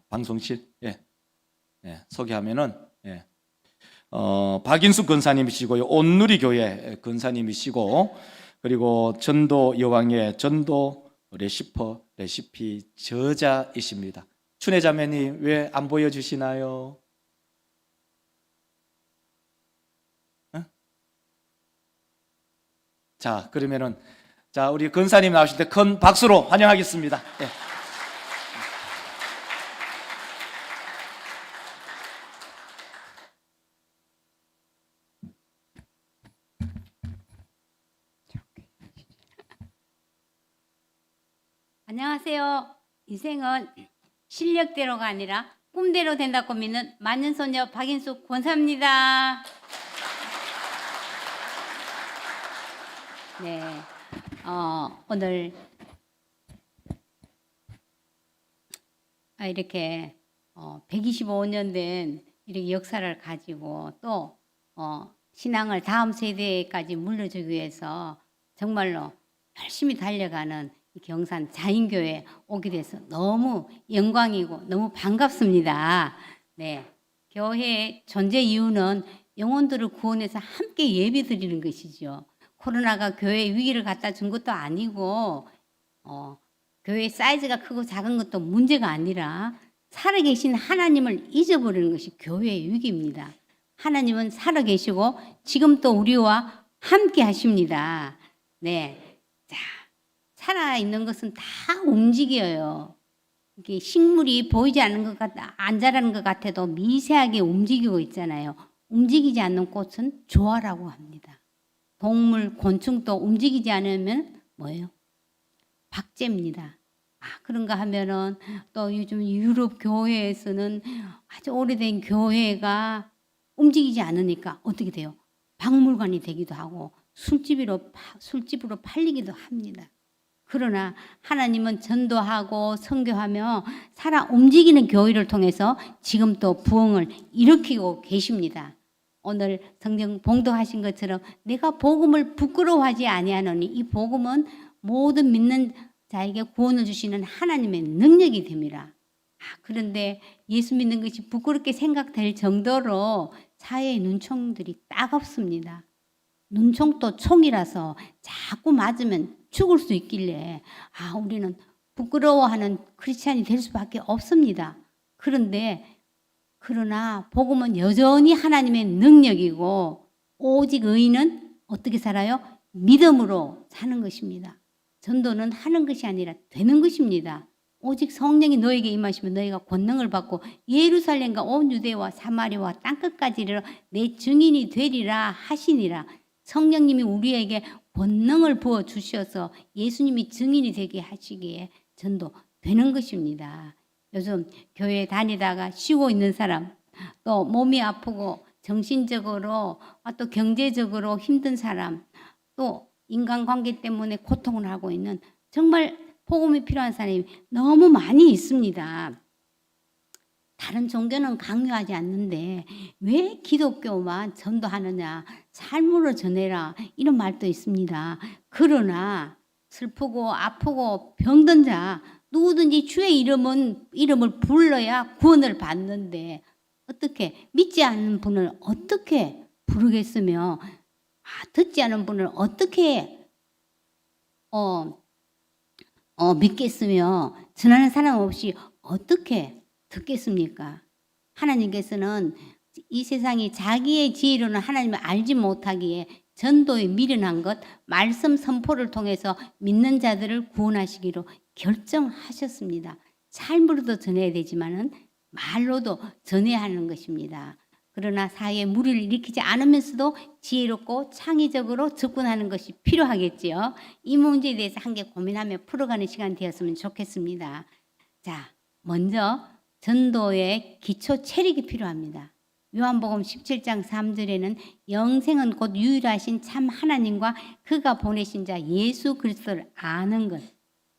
방송실 소개하면은 박인숙 권사님이시고요, 온누리 교회 권사님이시고, 그리고 전도 여왕의 전도 레시피 저자이십니다. 춘혜 자매님 왜 안 보여주시나요? 자, 그러면은 우리 권사님 나오실 때 큰 박수로 환영하겠습니다. 안녕하세요. 인생은 실력대로가 아니라 꿈대로 된다고 믿는 만년소녀 박인숙 권사입니다. 네, 오늘 이렇게 125년 된 이렇게 역사를 가지고 또 신앙을 다음 세대까지 물려주기 위해서 정말로 열심히 달려가는 이 경산 자인교회에 오게 돼서 너무 영광이고 너무 반갑습니다. 네, 교회의 존재 이유는 영혼들을 구원해서 함께 예배드리는 것이죠. 코로나가 교회 위기를 갖다 준 것도 아니고 교회 사이즈가 크고 작은 것도 문제가 아니라 살아계신 하나님을 잊어버리는 것이 교회의 위기입니다. 하나님은 살아계시고 지금 또 우리와 함께 하십니다. 네, 자, 살아있는 것은 다 움직여요. 이게 식물이 보이지 않는 것 같아, 안 자라는 것 같아도 미세하게 움직이고 있잖아요. 움직이지 않는 꽃은 조화라고 합니다. 동물, 곤충도 움직이지 않으면 뭐예요? 박제입니다. 그런가 하면은 또 요즘 유럽 교회에서는 아주 오래된 교회가 움직이지 않으니까 어떻게 돼요? 박물관이 되기도 하고 술집으로 팔리기도 합니다. 그러나 하나님은 전도하고 선교하며 살아 움직이는 교회를 통해서 지금 또 부흥을 일으키고 계십니다. 오늘 성경 봉독하신 것처럼 내가 복음을 부끄러워하지 아니하노니 이 복음은 모든 믿는 자에게 구원을 주시는 하나님의 능력이 됩니다. 그런데 예수 믿는 것이 부끄럽게 생각될 정도로 사회의 눈총들이 따갑습니다. 눈총도 총이라서 자꾸 맞으면 죽을 수 있길래 우리는 부끄러워하는 크리스찬이 될 수밖에 없습니다. 그러나 복음은 여전히 하나님의 능력이고 오직 의인은 어떻게 살아요? 믿음으로 사는 것입니다. 전도는 하는 것이 아니라 되는 것입니다. 오직 성령이 너에게 임하시면 너희가 권능을 받고 예루살렘과 온 유대와 사마리아와 땅끝까지 이르러 내 증인이 되리라 하시니라. 성령님이 우리에게 권능을 부어 주셔서 예수님이 증인이 되게 하시기에 전도 되는 것입니다. 요즘 교회 다니다가 쉬고 있는 사람, 또 몸이 아프고 정신적으로 또 경제적으로 힘든 사람, 또 인간관계 때문에 고통을 하고 있는 정말 복음이 필요한 사람이 너무 많이 있습니다. 다른 종교는 강요하지 않는데 왜 기독교만 전도하느냐, 삶으로 전해라 이런 말도 있습니다. 그러나 슬프고 아프고 병든 자 누구든지 주의 이름을 불러야 구원을 받는데 어떻게 믿지 않는 분을 어떻게 부르겠으며 듣지 않은 분을 어떻게 믿겠으며 전하는 사람 없이 어떻게 듣겠습니까? 하나님께서는 이 세상이 자기의 지혜로는 하나님을 알지 못하기에 전도에 미련한 것, 말씀 선포를 통해서 믿는 자들을 구원하시기로 결정하셨습니다. 삶으로도 전해야 되지만은 말로도 전해야 하는 것입니다. 그러나 사회에 무리를 일으키지 않으면서도 지혜롭고 창의적으로 접근하는 것이 필요하겠지요. 이 문제에 대해서 함께 고민하며 풀어가는 시간이 되었으면 좋겠습니다. 자, 먼저 전도의 기초 체력이 필요합니다. 요한복음 17장 3절에는 영생은 곧 유일하신 참 하나님과 그가 보내신 자 예수 그리스도를 아는 것.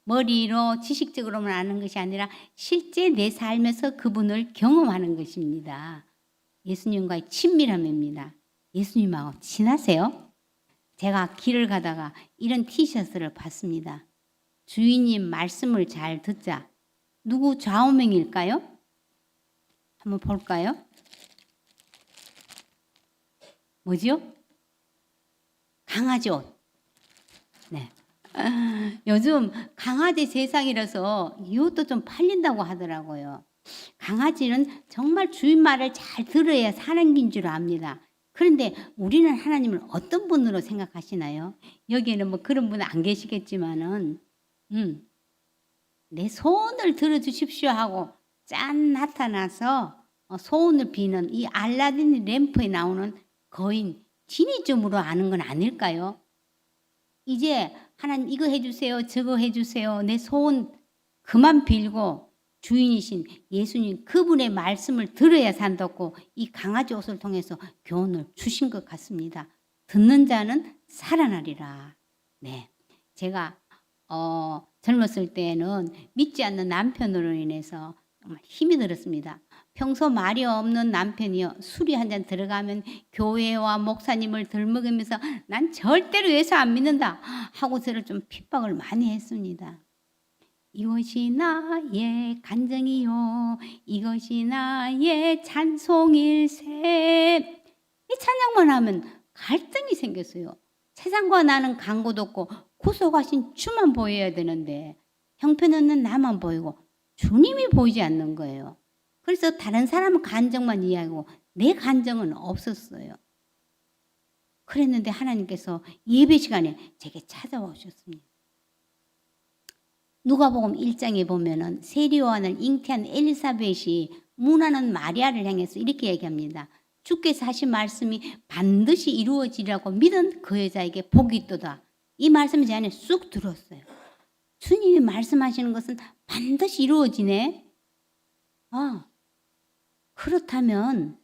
머리로 지식적으로만 아는 것이 아니라 실제 내 삶에서 그분을 경험하는 것입니다. 예수님과의 친밀함입니다. 예수님하고 친하세요? 제가 길을 가다가 이런 티셔츠를 봤습니다. 주인님 말씀을 잘 듣자. 누구 좌우명일까요? 한번 볼까요? 뭐죠? 강아지 옷. 네. 요즘 강아지 세상이라서 이 옷도 좀 팔린다고 하더라고요. 강아지는 정말 주인 말을 잘 들어야 사는 긴 줄 압니다. 그런데 우리는 하나님을 어떤 분으로 생각하시나요? 여기에는 뭐 그런 분은 안 계시겠지만은, 내 소원을 들어주십시오 하고 짠 나타나서 소원을 비는 이 알라딘 램프에 나오는 거인 지니쯤으로 아는 건 아닐까요? 이제 하나님 이거 해주세요, 저거 해주세요. 내 소원 그만 빌고 주인이신 예수님 그분의 말씀을 들어야 산다고 이 강아지 옷을 통해서 교훈을 주신 것 같습니다. 듣는 자는 살아나리라. 네, 제가 젊었을 때는 믿지 않는 남편으로 인해서 정말 힘이 들었습니다. 평소 말이 없는 남편이요. 술이 한 잔 들어가면 교회와 목사님을 들먹이면서 난 절대로 예수 안 믿는다 하고 저를 좀 핍박을 많이 했습니다. 이것이 나의 간증이요. 이것이 나의 찬송일세. 이 찬양만 하면 갈등이 생겼어요. 세상과 나는 간고도 없고 구속하신 주만 보여야 되는데 형편없는 나만 보이고 주님이 보이지 않는 거예요. 그래서 다른 사람은 간증만 이야기하고 내 간증은 없었어요. 그랬는데 하나님께서 예배 시간에 제게 찾아오셨습니다. 누가복음 1장에 보면은 세리요한을 잉태한 엘리사벳이 문하는 마리아를 향해서 이렇게 얘기합니다. 주께서 하신 말씀이 반드시 이루어지리라고 믿은 그 여자에게 복이 있도다. 이 말씀이 제 안에 쑥 들어왔어요. 주님이 말씀하시는 것은 반드시 이루어지네. 그렇다면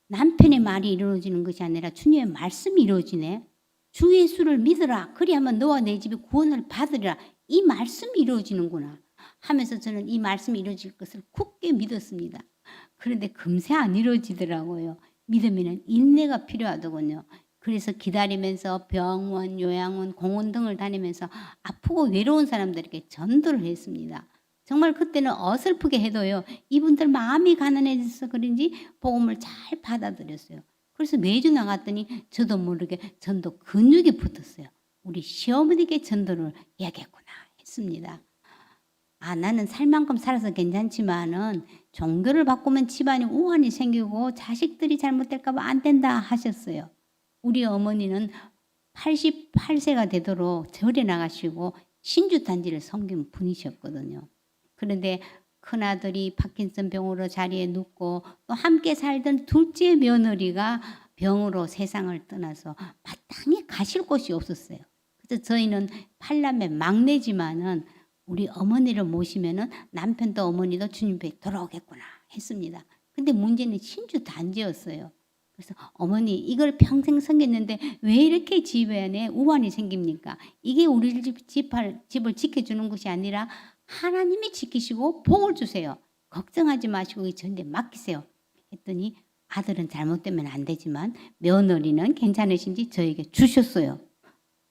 남편의 말이 이루어지는 것이 아니라 주님의 말씀이 이루어지네. 주 예수를 믿으라. 그리하면 너와 내 집이 구원을 받으리라. 이 말씀이 이루어지는구나 하면서 저는 이 말씀이 이루어질 것을 굳게 믿었습니다. 그런데 금세 안 이루어지더라고요. 믿으면 인내가 필요하더군요. 그래서 기다리면서 병원, 요양원, 공원 등을 다니면서 아프고 외로운 사람들에게 전도를 했습니다. 정말 그때는 어설프게 해도요. 이분들 마음이 가난해져서 그런지 복음을 잘 받아들였어요. 그래서 매주 나갔더니 저도 모르게 전도 근육이 붙었어요. 우리 시어머니께 전도를 해야겠구나 했습니다. 나는 살 만큼 살아서 괜찮지만은 종교를 바꾸면 집안이 우환이 생기고 자식들이 잘못될까 봐 안 된다 하셨어요. 우리 어머니는 88세가 되도록 절에 나가시고 신주단지를 섬긴 분이셨거든요. 그런데 큰아들이 파킨슨 병으로 자리에 눕고 또 함께 살던 둘째 며느리가 병으로 세상을 떠나서 마땅히 가실 곳이 없었어요. 그래서 저희는 8남매 막내지만은 우리 어머니를 모시면은 남편도 어머니도 주님 뵙 돌아오겠구나 했습니다. 근데 문제는 신주 단지였어요. 그래서 어머니 이걸 평생 섬겼는데 왜 이렇게 집안에 우환이 생깁니까? 이게 우리 집을 지켜주는 것이 아니라 하나님이 지키시고 복을 주세요. 걱정하지 마시고 이 전대 맡기세요. 했더니 아들은 잘못되면 안 되지만 며느리는 괜찮으신지 저에게 주셨어요.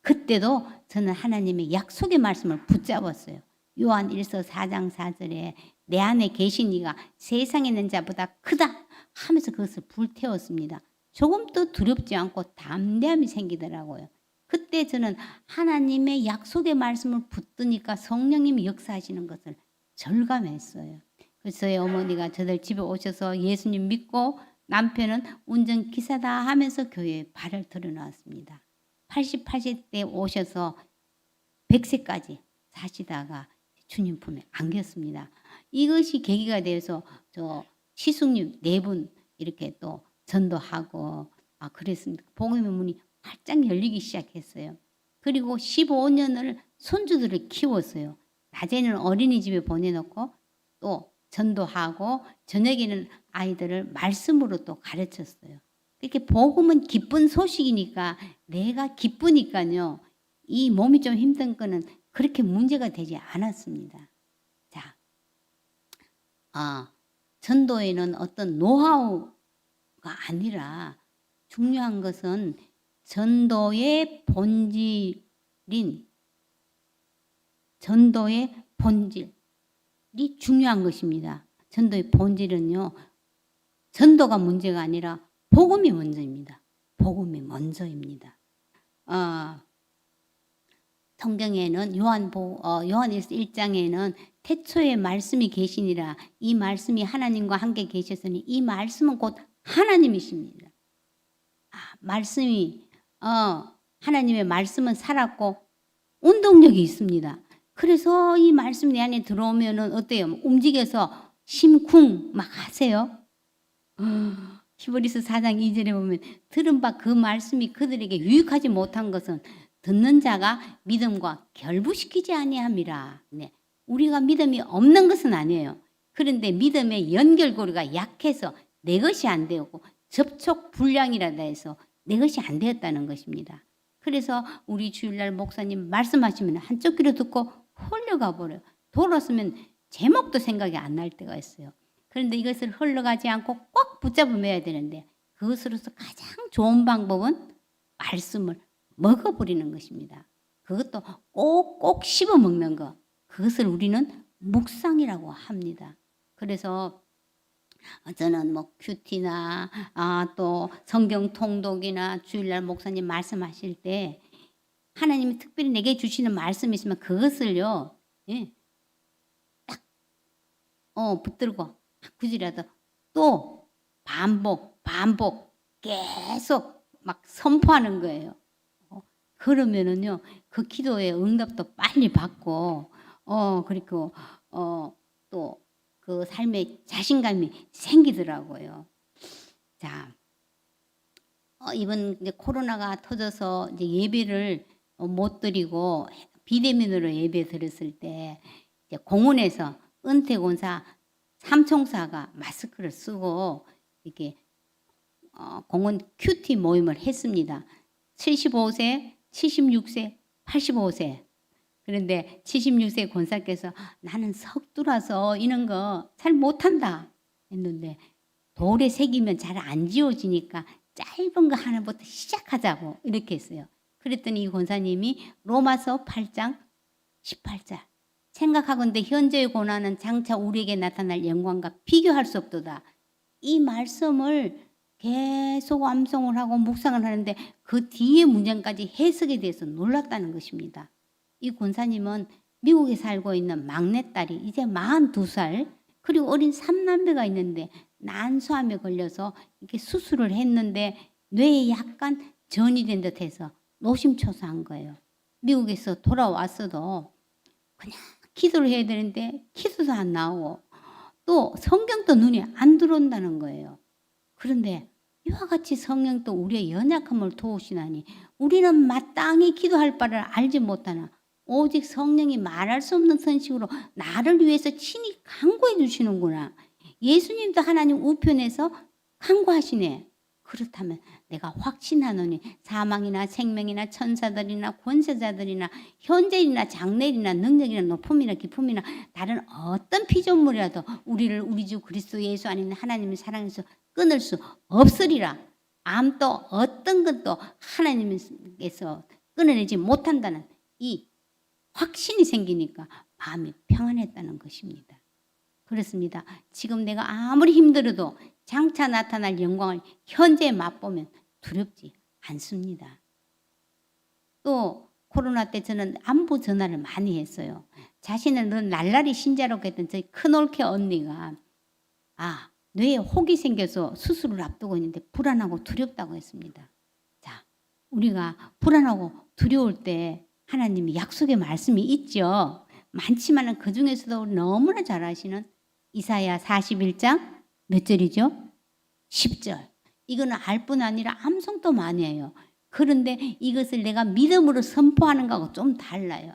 그때도 저는 하나님의 약속의 말씀을 붙잡았어요. 요한 1서 4장 4절에 내 안에 계신 이가 세상에 있는 자보다 크다 하면서 그것을 불태웠습니다. 조금도 두렵지 않고 담대함이 생기더라고요. 그때 저는 하나님의 약속의 말씀을 붙드니까 성령님이 역사하시는 것을 절감했어요. 그래서 저희 어머니가 저들 집에 오셔서 예수님 믿고 남편은 운전기사다 하면서 교회에 발을 들여놓았습니다. 88세 때 오셔서 100세까지 사시다가 주님 품에 안겼습니다. 이것이 계기가 되어서 저 시숙님 4분 이렇게 또 전도하고 그랬습니다. 복음의 문이 활짝 열리기 시작했어요. 그리고 15년을 손주들을 키웠어요. 낮에는 어린이집에 보내놓고 또 전도하고 저녁에는 아이들을 말씀으로 또 가르쳤어요. 이렇게 복음은 기쁜 소식이니까 내가 기쁘니까요. 이 몸이 좀 힘든 거는 그렇게 문제가 되지 않았습니다. 자, 전도에는 어떤 노하우가 아니라 중요한 것은 전도의 본질. 중요한 것입니다. 전도의 본질은요. 전도가 문제가 아니라 복음이 먼저입니다. 복음이 먼저입니다. 성경에는 요한일서 1장에는 태초에 말씀이 계시니라. 이 말씀이 하나님과 함께 계셨으니 이 말씀은 곧 하나님이십니다. 말씀이 하나님의 말씀은 살았고 운동력이 있습니다. 그래서 이 말씀 내 안에 들어오면은 어때요? 움직여서 심쿵 막 하세요. 히브리서 4장 2절에 보면 들은 바 그 말씀이 그들에게 유익하지 못한 것은 듣는 자가 믿음과 결부시키지 아니함이라. 네. 우리가 믿음이 없는 것은 아니에요. 그런데 믿음의 연결고리가 약해서 내 것이 안 되었고 접촉 불량이라다 해서 내 것이 안 되었다는 것입니다. 그래서 우리 주일날 목사님 말씀하시면 한쪽 귀로 듣고 흘러가 버려요. 돌았으면 제목도 생각이 안 날 때가 있어요. 그런데 이것을 흘러가지 않고 꼭 붙잡아매야 되는데 그것으로서 가장 좋은 방법은 말씀을 먹어버리는 것입니다. 그것도 꼭꼭 씹어 먹는 것. 그것을 우리는 묵상이라고 합니다. 그래서 저는 뭐 큐티나 또 성경 통독이나 주일날 목사님 말씀하실 때 하나님이 특별히 내게 주시는 말씀이 있으면 그것을요, 딱 붙들고 굳이라도 또 반복 계속 막 선포하는 거예요. 그러면은요 그 기도의 응답도 빨리 받고 그리고 또 그 삶에 자신감이 생기더라고요. 자, 이번 이제 코로나가 터져서 이제 예배를 못 드리고 비대면으로 예배 드렸을 때 이제 공원에서 은퇴권사 삼총사가 마스크를 쓰고 이렇게 공원 큐티 모임을 했습니다. 75세, 76세, 85세. 그런데 76세 권사께서 나는 석두라서 이런 거 잘 못한다 했는데 돌에 새기면 잘 안 지워지니까 짧은 거 하나부터 시작하자고 이렇게 했어요. 그랬더니 이 권사님이 로마서 8장 18절 생각하건대 현재의 고난은 장차 우리에게 나타날 영광과 비교할 수 없도다. 이 말씀을 계속 암송을 하고 묵상을 하는데 그 뒤에 문장까지 해석에 대해서 놀랐다는 것입니다. 이 권사님은 미국에 살고 있는 막내딸이 이제 42살 그리고 어린 삼남매가 있는데 난소암에 걸려서 이렇게 수술을 했는데 뇌에 약간 전이 된 듯해서 노심초사한 거예요. 미국에서 돌아왔어도 그냥 기도를 해야 되는데 기도도 안 나오고 또 성경도 눈에 안 들어온다는 거예요. 그런데 이와 같이 성령도 우리의 연약함을 도우시나니 우리는 마땅히 기도할 바를 알지 못하나 오직 성령이 말할 수 없는 선식으로 나를 위해서 친히 간구해 주시는구나. 예수님도 하나님 우편에서 간구하시네. 그렇다면 내가 확신하노니 사망이나 생명이나 천사들이나 권세자들이나 현재이나 장래이나 능력이나 높음이나 깊음이나 다른 어떤 피조물이라도 우리를 우리 주 그리스도 예수 안에 하나님의 사랑에서 끊을 수 없으리라. 암도 어떤 것도 하나님께서 끊어내지 못한다는 이 확신이 생기니까 마음이 평안했다는 것입니다. 그렇습니다. 지금 내가 아무리 힘들어도 장차 나타날 영광을 현재 맛보면 두렵지 않습니다. 또 코로나 때 저는 안부 전화를 많이 했어요. 자신을 늘 날라리 신자라고 했던 저희 큰올케 언니가 뇌에 혹이 생겨서 수술을 앞두고 있는데 불안하고 두렵다고 했습니다. 자, 우리가 불안하고 두려울 때 하나님이 약속의 말씀이 있죠. 많지만은 그 중에서도 너무나 잘 아시는 이사야 41장 몇 절이죠? 10절. 이거는 알 뿐 아니라 암송도 많이 해요. 그런데 이것을 내가 믿음으로 선포하는 거하고 좀 달라요.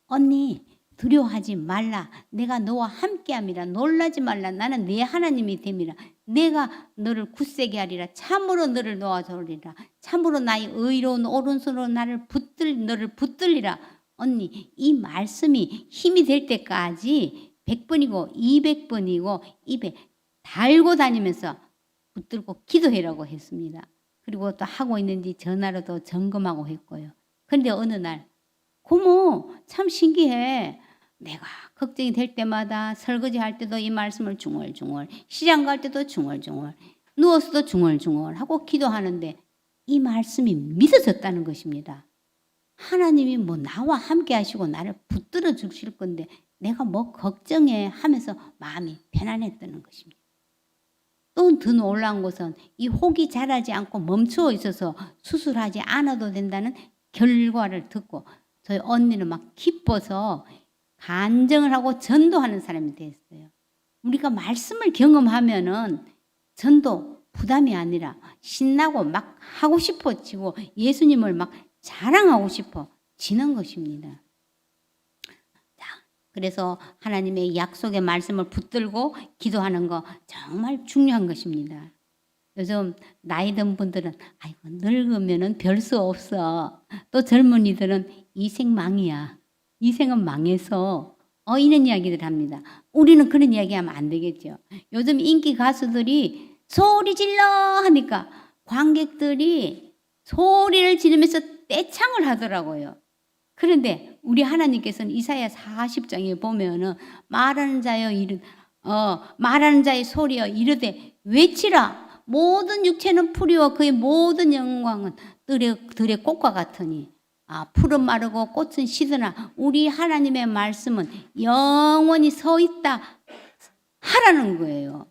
언니 두려워하지 말라. 내가 너와 함께함이라. 놀라지 말라. 나는 네 하나님이 됨이라. 내가 너를 굳세게 하리라. 참으로 너를 놓아주리라. 참으로 나의 의로운 오른손으로 너를 붙들리라. 언니 이 말씀이 힘이 될 때까지 100번이고 200번이고 입에 달고 다니면서 붙들고 기도해라고 했습니다. 그리고 또 하고 있는지 전화로도 점검하고 했고요. 그런데 어느 날 고모 참 신기해. 내가 걱정이 될 때마다 설거지 할 때도 이 말씀을 중얼중얼, 시장 갈 때도 중얼중얼, 누워서도 중얼중얼 하고 기도하는데 이 말씀이 믿어졌다는 것입니다. 하나님이 뭐 나와 함께 하시고 나를 붙들어 주실 건데 내가 뭐 걱정해 하면서 마음이 편안했다는 것입니다. 또 더 놀라운 것은 이 혹이 자라지 않고 멈추어 있어서 수술하지 않아도 된다는 결과를 듣고 저희 언니는 막 기뻐서 간증을 하고 전도하는 사람이 됐어요. 우리가 말씀을 경험하면은 전도 부담이 아니라 신나고 막 하고 싶어지고 예수님을 막 자랑하고 싶어지는 것입니다. 자, 그래서 하나님의 약속의 말씀을 붙들고 기도하는 거 정말 중요한 것입니다. 요즘 나이 든 분들은 아이고 늙으면은 별 수 없어. 또 젊은이들은 이 생 망이야. 이 생은 망해서 이런 이야기들 합니다. 우리는 그런 이야기하면 안 되겠죠. 요즘 인기 가수들이 소리 질러 하니까 관객들이 소리를 지르면서 떼창을 하더라고요. 그런데 우리 하나님께서는 이사야 40장에 보면은 말하는 자의 소리여 이르되 외치라 모든 육체는 풀이와 그의 모든 영광은 들의 꽃과 같으니 풀은 마르고 꽃은 시드나 우리 하나님의 말씀은 영원히 서 있다 하라는 거예요.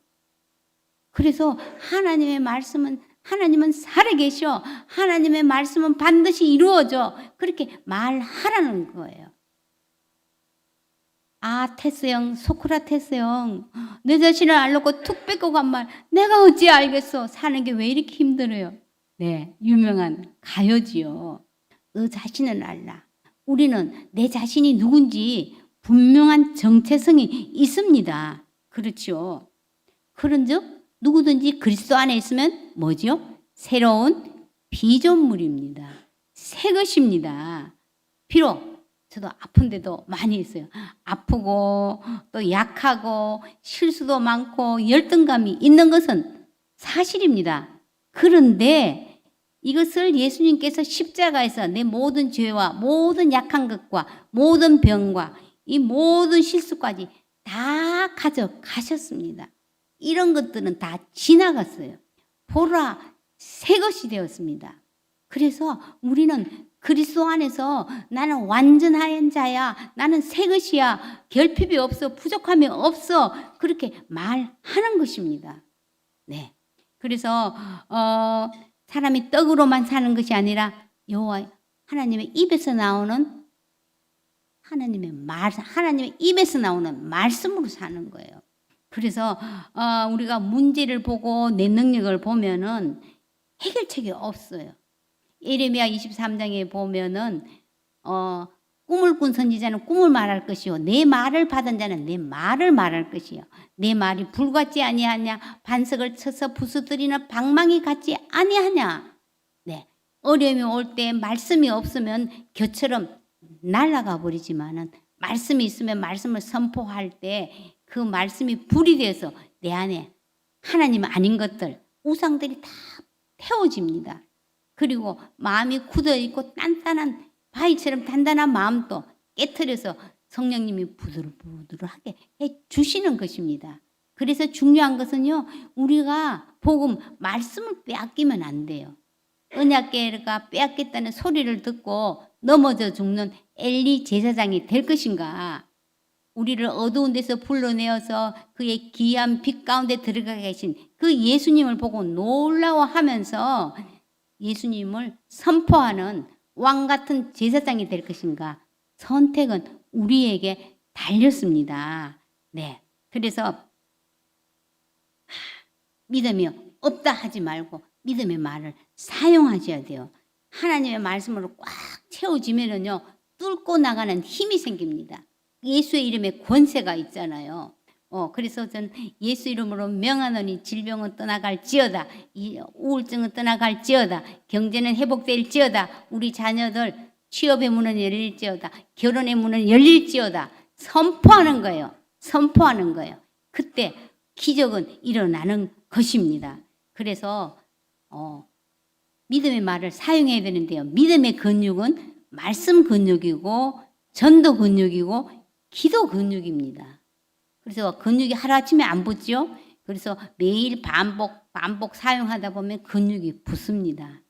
그래서 하나님은 살아계셔. 하나님의 말씀은 반드시 이루어져. 그렇게 말하라는 거예요. 테스 형, 소크라테스 형, 내 자신을 알놓고 툭 뺏고 간 말, 내가 어찌 알겠어. 사는 게 왜 이렇게 힘들어요? 네, 유명한 가요지요. 너 자신을 알라. 우리는 내 자신이 누군지 분명한 정체성이 있습니다. 그렇죠. 그런즉 누구든지 그리스도 안에 있으면 뭐죠? 새로운 피조물입니다. 새 것입니다. 비록 저도 아픈 데도 많이 있어요. 아프고 또 약하고 실수도 많고 열등감이 있는 것은 사실입니다. 그런데 이것을 예수님께서 십자가에서 내 모든 죄와 모든 약한 것과 모든 병과 이 모든 실수까지 다 가져가셨습니다. 이런 것들은 다 지나갔어요. 보라, 새 것이 되었습니다. 그래서 우리는 그리스도 안에서 나는 완전한 자야, 나는 새 것이야, 결핍이 없어, 부족함이 없어, 그렇게 말하는 것입니다. 네. 그래서 사람이 떡으로만 사는 것이 아니라 여호와 하나님의 입에서 나오는 하나님의 입에서 나오는 말씀으로 사는 거예요. 그래서 우리가 문제를 보고 내 능력을 보면은 해결책이 없어요. 예레미야 23장에 보면은 꿈을 꾼 선지자는 꿈을 말할 것이요 내 말을 받은 자는 내 말을 말할 것이요 내 말이 불 같지 아니하냐 반석을 쳐서 부수들이는 방망이 같지 아니하냐. 네, 어려움이 올 때 말씀이 없으면 겨처럼 날아가 버리지만은 말씀이 있으면 말씀을 선포할 때 그 말씀이 불이 되어서 내 안에 하나님 아닌 것들 우상들이 다 태워집니다. 그리고 마음이 굳어있고 단단한 바위처럼 단단한 마음도 깨트려서 성령님이 부들부들하게 해주시는 것입니다. 그래서 중요한 것은요, 우리가 복음, 말씀을 빼앗기면 안 돼요. 언약궤가 빼앗겠다는 소리를 듣고 넘어져 죽는 엘리 제사장이 될 것인가? 우리를 어두운 데서 불러내어서 그의 귀한 빛 가운데 들어가 계신 그 예수님을 보고 놀라워하면서 예수님을 선포하는 왕 같은 제사장이 될 것인가? 선택은 우리에게 달렸습니다. 네. 그래서 믿음이 없다 하지 말고 믿음의 말을 사용하셔야 돼요. 하나님의 말씀으로 꽉 채워지면은요, 뚫고 나가는 힘이 생깁니다. 예수의 이름에 권세가 있잖아요. 그래서 전 예수 이름으로 명하노니 질병은 떠나갈지어다, 우울증은 떠나갈지어다, 경제는 회복될지어다, 우리 자녀들 취업의 문은 열릴지어다, 결혼의 문은 열릴지어다 선포하는 거예요. 선포하는 거예요. 그때 기적은 일어나는 것입니다. 그래서 믿음의 말을 사용해야 되는데요. 믿음의 근육은 말씀 근육이고 전도 근육이고 기도 근육입니다. 그래서 근육이 하루아침에 안 붙죠. 그래서 매일 반복 사용하다 보면 근육이 붙습니다.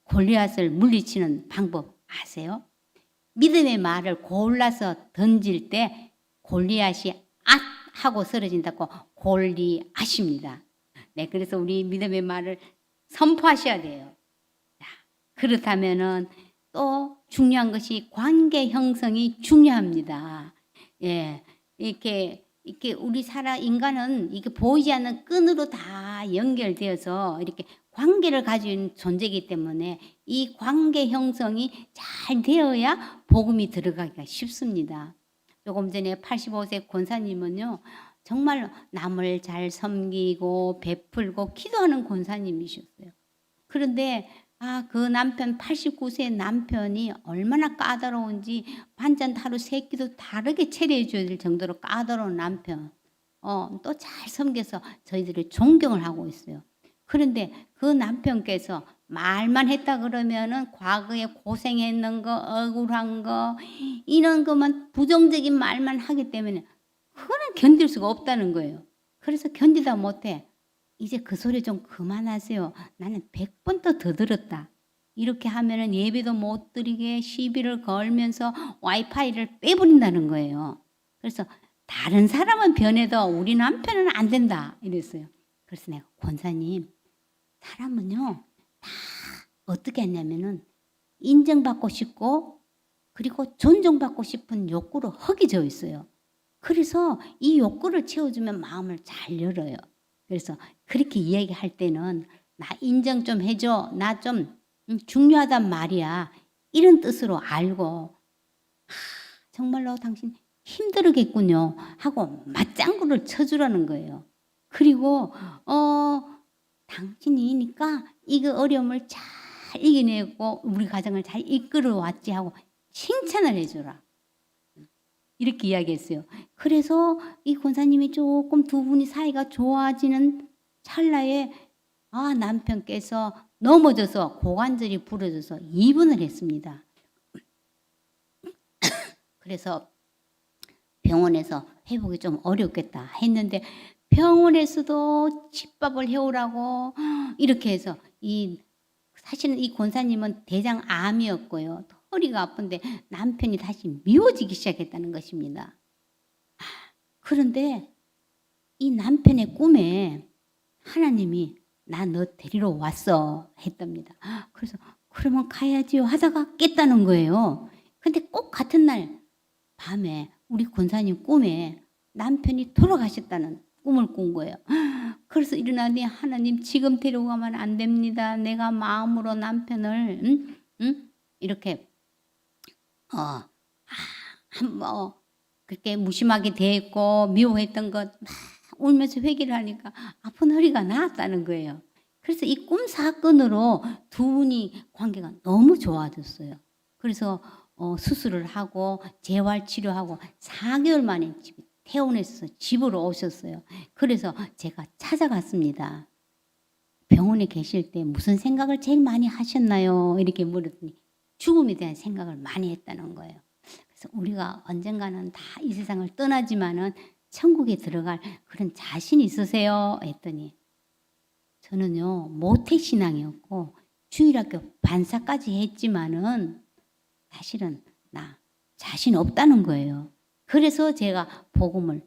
골리앗을 물리치는 방법 아세요? 믿음의 말을 골라서 던질 때 골리앗이 앗 하고 쓰러진다고 골리앗입니다. 네, 그래서 우리 믿음의 말을 선포하셔야 돼요. 자, 그렇다면은 또 중요한 것이 관계 형성이 중요합니다. 예, 이렇게 우리 인간은 이게 보이지 않는 끈으로 다 연결되어서 이렇게 관계를 가진 존재이기 때문에 이 관계 형성이 잘 되어야 복음이 들어가기가 쉽습니다. 조금 전에 85세 권사님은요, 정말 남을 잘 섬기고 베풀고 기도하는 권사님이셨어요. 그런데 그 남편 89세 남편이 얼마나 까다로운지 반찬 하루 3끼도 다르게 차려해 줘야 될 정도로 까다로운 남편. 또 잘 섬겨서 저희들이 존경을 하고 있어요. 그런데 그 남편께서 말만 했다 그러면은 과거에 고생했는 거, 억울한 거, 이런 것만 부정적인 말만 하기 때문에 그거는 견딜 수가 없다는 거예요. 그래서 견디다 못해. 이제 그 소리 좀 그만하세요. 나는 100번 더 들었다. 이렇게 하면은 예배도 못 드리게 시비를 걸면서 와이파이를 빼버린다는 거예요. 그래서 다른 사람은 변해도 우리 남편은 안 된다. 이랬어요. 그래서 내가 권사님, 사람은요, 다 어떻게 했냐면은 인정받고 싶고 그리고 존중받고 싶은 욕구로 허기져 있어요. 그래서 이 욕구를 채워주면 마음을 잘 열어요. 그래서 그렇게 이야기할 때는 나 인정 좀 해줘. 나 좀 중요하단 말이야. 이런 뜻으로 알고 정말로 당신 힘들겠군요 하고 맞장구를 쳐주라는 거예요. 그리고 당신이니까 이거 어려움을 잘 이겨내고 우리 가정을 잘 이끌어 왔지 하고 칭찬을 해줘라. 이렇게 이야기했어요. 그래서 이 권사님이 조금 두 분이 사이가 좋아지는 찰나에 남편께서 넘어져서 고관절이 부러져서 입원을 했습니다. 그래서 병원에서 회복이 좀 어렵겠다 했는데 병원에서도 집밥을 해오라고 이렇게 해서 사실은 이 권사님은 대장암이었고요. 허리가 아픈데 남편이 다시 미워지기 시작했다는 것입니다. 그런데 이 남편의 꿈에 하나님이 나 너 데리러 왔어 했답니다. 그래서 그러면 가야지요 하다가 깼다는 거예요. 근데 꼭 같은 날 밤에 우리 권사님 꿈에 남편이 돌아가셨다는 꿈을 꾼 거예요. 그래서 일어나니 하나님 지금 데리고 가면 안 됩니다. 내가 마음으로 남편을 이렇게 그렇게 무심하게 대했고 미워했던 것 막 울면서 회개를 하니까 아픈 허리가 나았다는 거예요. 그래서 이 꿈 사건으로 두 분이 관계가 너무 좋아졌어요. 그래서 수술을 하고 재활치료하고 4개월 만에 퇴원해서 집으로 오셨어요. 그래서 제가 찾아갔습니다. 병원에 계실 때 무슨 생각을 제일 많이 하셨나요? 이렇게 물었더니 죽음에 대한 생각을 많이 했다는 거예요. 그래서 우리가 언젠가는 다 이 세상을 떠나지만은 천국에 들어갈 그런 자신 있으세요? 했더니 저는요 모태신앙이었고 주일학교 반사까지 했지만은 사실은 나 자신 없다는 거예요. 그래서 제가 복음을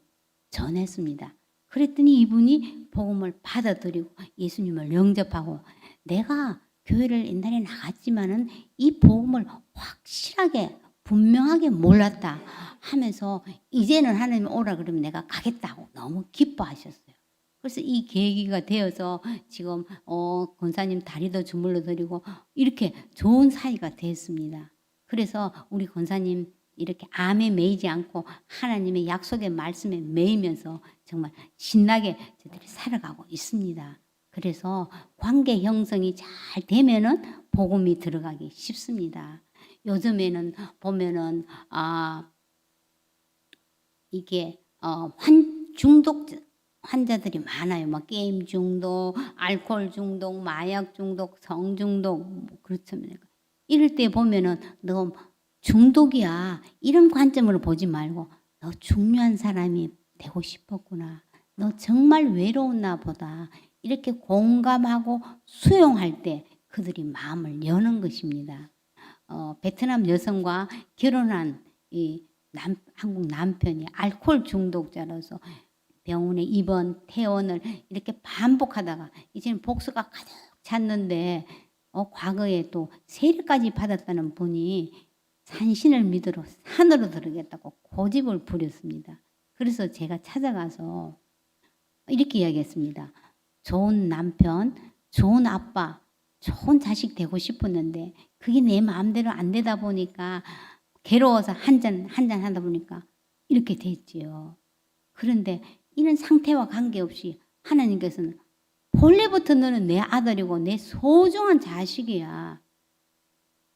전했습니다. 그랬더니 이분이 복음을 받아들이고 예수님을 영접하고 내가 교회를 옛날에 나갔지만은 이 복음을 확실하게 분명하게 몰랐다 하면서 이제는 하나님 오라 그러면 내가 가겠다고 너무 기뻐하셨어요. 그래서 이 계기가 되어서 지금 권사님 다리도 주물러 드리고 이렇게 좋은 사이가 됐습니다. 그래서 우리 권사님 이렇게 암에 매이지 않고 하나님의 약속의 말씀에 매이면서 정말 신나게 저들이 살아가고 있습니다. 그래서 관계 형성이 잘 되면은 복음이 들어가기 쉽습니다. 요즘에는 보면은 이게 중독 환자들이 많아요. 막 게임 중독, 알코올 중독, 마약 중독, 성 중독 그렇잖아요. 이럴 때 보면은 너 중독이야 이런 관점으로 보지 말고 너 중요한 사람이 되고 싶었구나. 너 정말 외로웠나 보다. 이렇게 공감하고 수용할 때 그들이 마음을 여는 것입니다. 베트남 여성과 결혼한 이 한국 남편이 알코올 중독자로서 병원에 입원, 퇴원을 이렇게 반복하다가 이제는 복수가 가득 찼는데 과거에 또 세례까지 받았다는 분이 산신을 믿으러 산으로 들어가겠다고 고집을 부렸습니다. 그래서 제가 찾아가서 이렇게 이야기했습니다. 좋은 남편, 좋은 아빠, 좋은 자식 되고 싶었는데 그게 내 마음대로 안 되다 보니까 괴로워서 한 잔 하다 보니까 이렇게 됐지요. 그런데 이런 상태와 관계없이 하나님께서는 본래부터 너는 내 아들이고 내 소중한 자식이야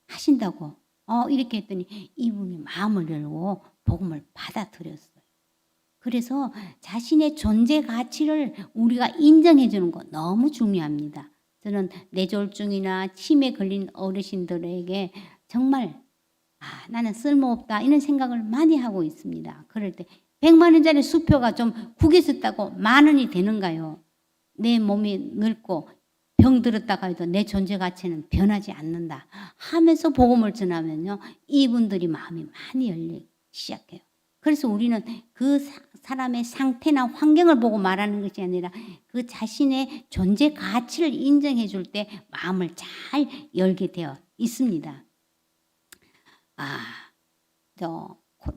하신다고 이렇게 했더니 이분이 마음을 열고 복음을 받아들였어요. 그래서 자신의 존재 가치를 우리가 인정해 주는 거 너무 중요합니다. 저는 뇌졸중이나 치매 걸린 어르신들에게 정말 나는 쓸모없다 이런 생각을 많이 하고 있습니다. 그럴 때 100만 원짜리 수표가 좀 구겼었다고 10,000원이 되는가요? 내 몸이 늙고 병들었다가 해도 내 존재 가치는 변하지 않는다 하면서 복음을 전하면요, 이분들이 마음이 많이 열리기 시작해요. 그래서 우리는 그 사람의 상태나 환경을 보고 말하는 것이 아니라 그 자신의 존재 가치를 인정해 줄 때 마음을 잘 열게 되어 있습니다.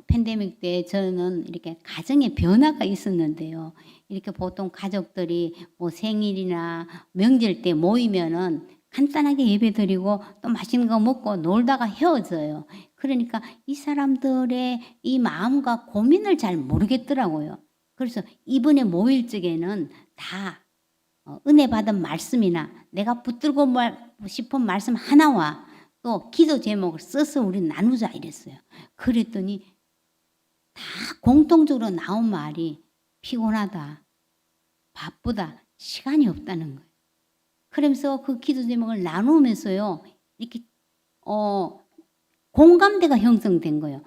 팬데믹 때 저는 이렇게 가정에 변화가 있었는데요. 이렇게 보통 가족들이 뭐 생일이나 명절 때 모이면은 간단하게 예배 드리고 또 맛있는 거 먹고 놀다가 헤어져요. 그러니까 이 사람들의 이 마음과 고민을 잘 모르겠더라고요. 그래서 이번에 모일 적에는 다 은혜 받은 말씀이나 내가 붙들고 싶은 말씀 하나와 또 기도 제목을 써서 우리 나누자 이랬어요. 그랬더니 다 공통적으로 나온 말이 피곤하다, 바쁘다, 시간이 없다는 거예요. 그러면서 그 기도 제목을 나누면서요, 이렇게 공감대가 형성된 거예요.